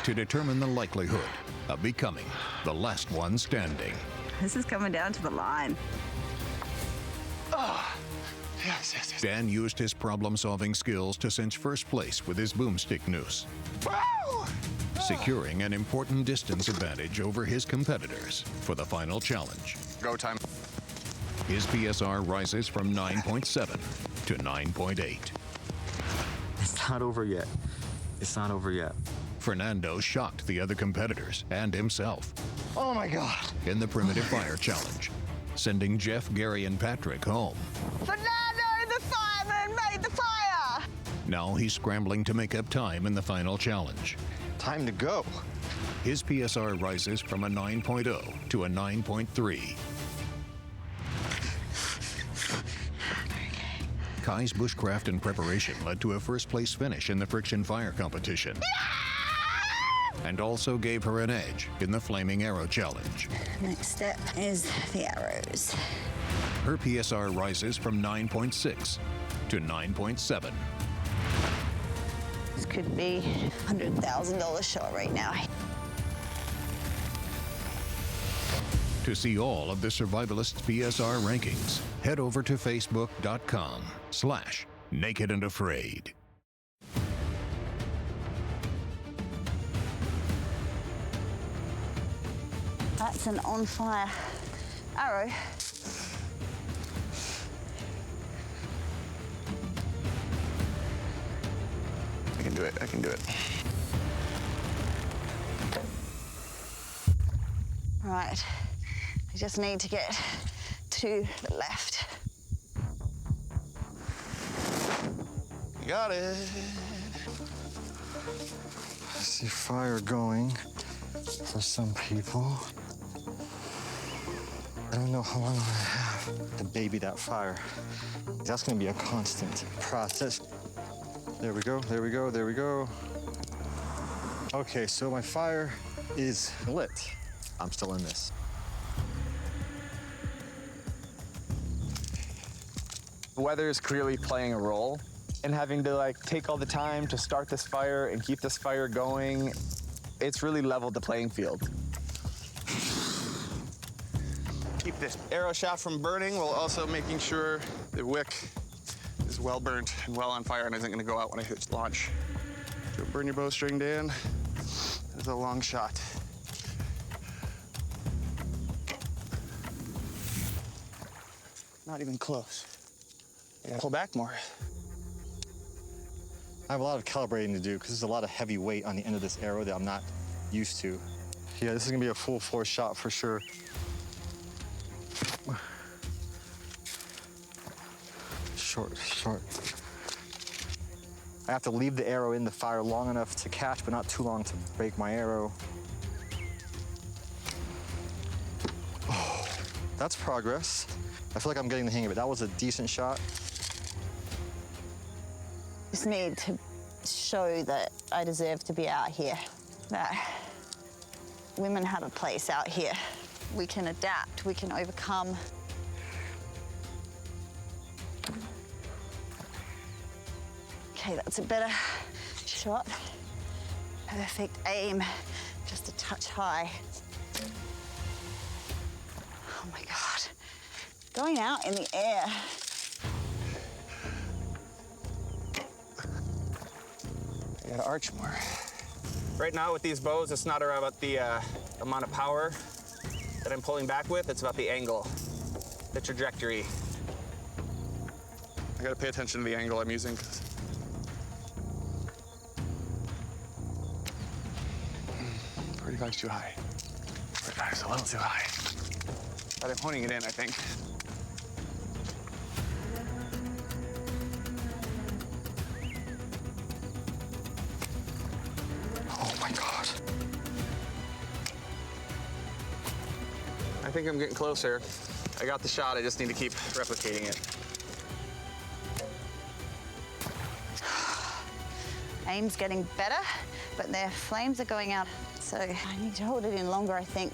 to determine the likelihood of becoming the last one standing. This is coming down to the line. Oh. Yes. Dan used his problem-solving skills to cinch first place with his boomstick noose. Wow! securing an important distance advantage over his competitors for the final challenge. Go time. His PSR rises from 9.7 to 9.8. It's not over yet. It's not over yet. Fernando shocked the other competitors and himself Oh my God. in the primitive fire challenge, sending Jeff, Gary, and Patrick home. Fernando, the fireman, made the fire! Now he's scrambling to make up time in the final challenge. Time to go. His PSR rises from a 9.0 to a 9.3. Kai's bushcraft and preparation led to a first-place finish in the friction fire competition. And also gave her an edge in the flaming arrow challenge. Next step is the arrows. Her PSR rises from 9.6 to 9.7. This could be a $100,000 shot right now. To see all of the Survivalists PSR rankings, head over to facebook.com/nakedandafraid. That's an on-fire arrow. I can do it. I can do it. Right, I just need to get to the left. Got it. I see fire going for some people. I don't know how long I have to baby that fire. That's gonna be a constant process. There we go, there we go, there we go. Okay, so my fire is lit. I'm still in this. The weather is clearly playing a role, and having to take all the time to start this fire and keep this fire going, it's really leveled the playing field. Keep the arrow shaft from burning while also making sure the wick is well burnt and well on fire and isn't going to go out when I hit launch. Don't burn your bowstring, Dan. It's a long shot. Not even close. I gotta pull back more. I have a lot of calibrating to do because there's a lot of heavy weight on the end of this arrow that I'm not used to. Yeah, this is gonna be a full force shot for sure. Short, short. I have to leave the arrow in the fire long enough to catch, but not too long to break my arrow. Oh, that's progress. I feel like I'm getting the hang of it. That was a decent shot. Just need to show that I deserve to be out here, that women have a place out here. We can adapt, we can overcome. Okay, that's a better shot. Perfect aim, just a touch high. Oh my God. Going out in the air. I gotta arch more. Right now with these bows, it's not about the amount of power that I'm pulling back with, it's about the angle, the trajectory. I gotta pay attention to the angle I'm using. 45's too high. 45's a little too high. But I'm honing it in, I think. Oh my God. I think I'm getting closer. I got the shot, I just need to keep replicating it. Aim's getting better, but their flames are going out, so I need to hold it in longer, I think.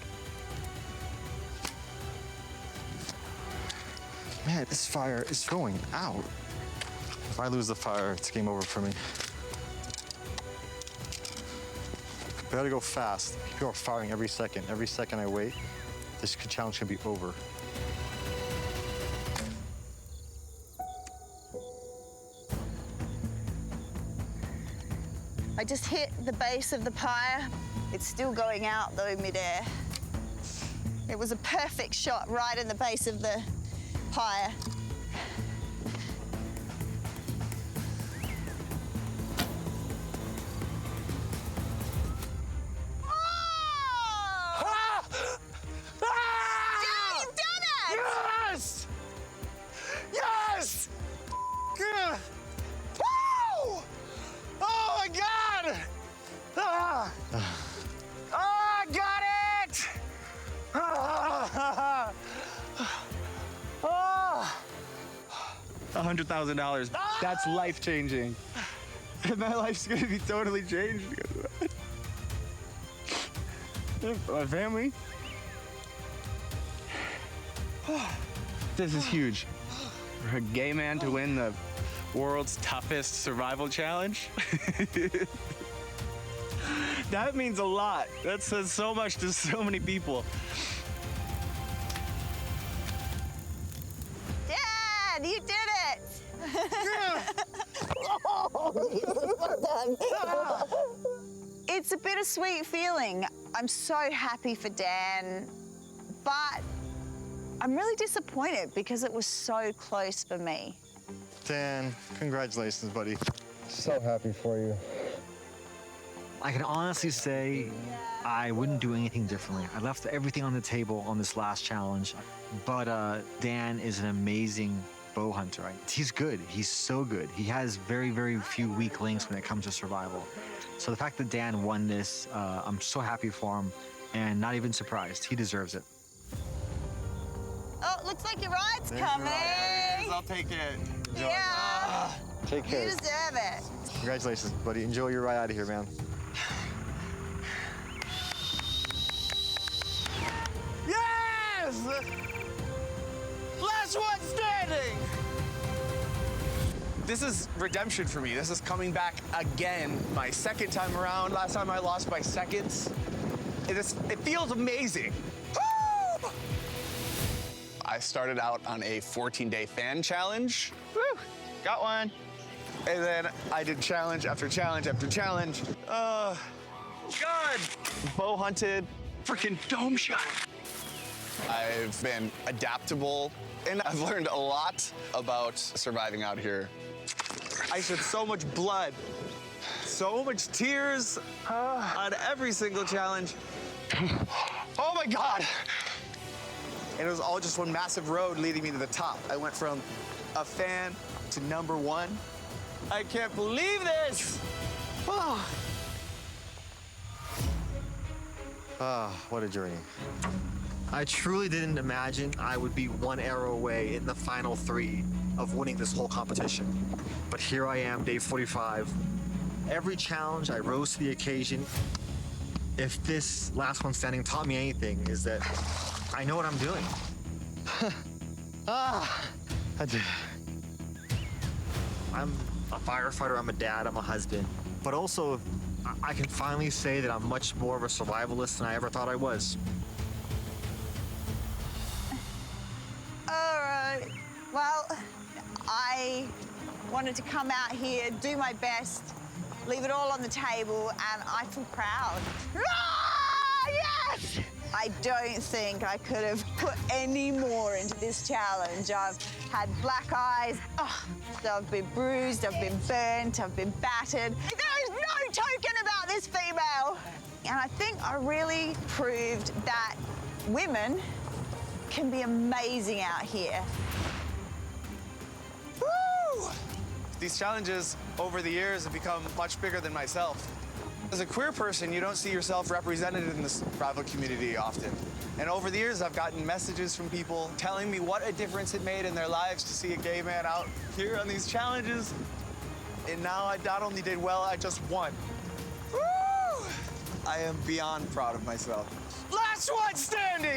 Man, this fire is going out. If I lose the fire, it's game over for me. Better go fast. People are firing every second. Every second I wait, this challenge could be over. I I just hit the base of the pyre. It's still going out though midair. It was a perfect shot right in the base of the pyre. Dad, you've done it! Yes! Yes! Good. Woo! Oh my God! Ah! Oh, I got it! Ah! Ah! $100,000. That's life-changing. And my life's gonna be totally changed because of that. My family. This is huge. For a gay man to win the world's toughest survival challenge. That means a lot. That says so much to so many people. Dad, you did it! It's a bittersweet feeling. I'm so happy for Dan, but I'm really disappointed because it was so close for me. Dan, congratulations, buddy. So happy for you. I can honestly say I wouldn't do anything differently. I left everything on the table on this last challenge, but Dan is an amazing bow hunter. He's good. He's so good. He has very, very few weak links when it comes to survival. So the fact that Dan won this, I'm so happy for him and not even surprised. He deserves it. Oh, looks like your ride's coming. I'll take it. Enjoy. Yeah. Take care. You deserve it. Congratulations, buddy. Enjoy your ride out of here, man. Yes! Last one standing! This is redemption for me. This is coming back again, my second time around. Last time I lost by seconds. It feels amazing. Woo! I started out on a 14-day fan challenge. Woo! Got one. And then I did challenge after challenge after challenge. God! Bow hunted, freaking dome shot. I've been adaptable, and I've learned a lot about surviving out here. I shed so much blood, so much tears on every single challenge. Oh my God! And it was all just one massive road leading me to the top. I went from a fan to #1. I can't believe this! Oh. What a journey. I truly didn't imagine I would be one arrow away in the final 3 of winning this whole competition. But here I am, day 45. Every challenge, I rose to the occasion. If this last one standing taught me anything, is that I know what I'm doing. I did. I'm a firefighter, I'm a dad, I'm a husband. But also, I can finally say that I'm much more of a survivalist than I ever thought I was. All right. Well, I wanted to come out here, do my best, leave it all on the table, and I feel proud. Ah, yes! I don't think I could have put any more into this challenge. I've had black eyes, I've been bruised, I've been burnt, I've been battered. There is no token about this female. And I think I really proved that women can be amazing out here. Woo! These challenges over the years have become much bigger than myself. As a queer person, you don't see yourself represented in the survival community often. And over the years, I've gotten messages from people telling me what a difference it made in their lives to see a gay man out here on these challenges. And now I not only did well, I just won. Woo! I am beyond proud of myself. Last one standing!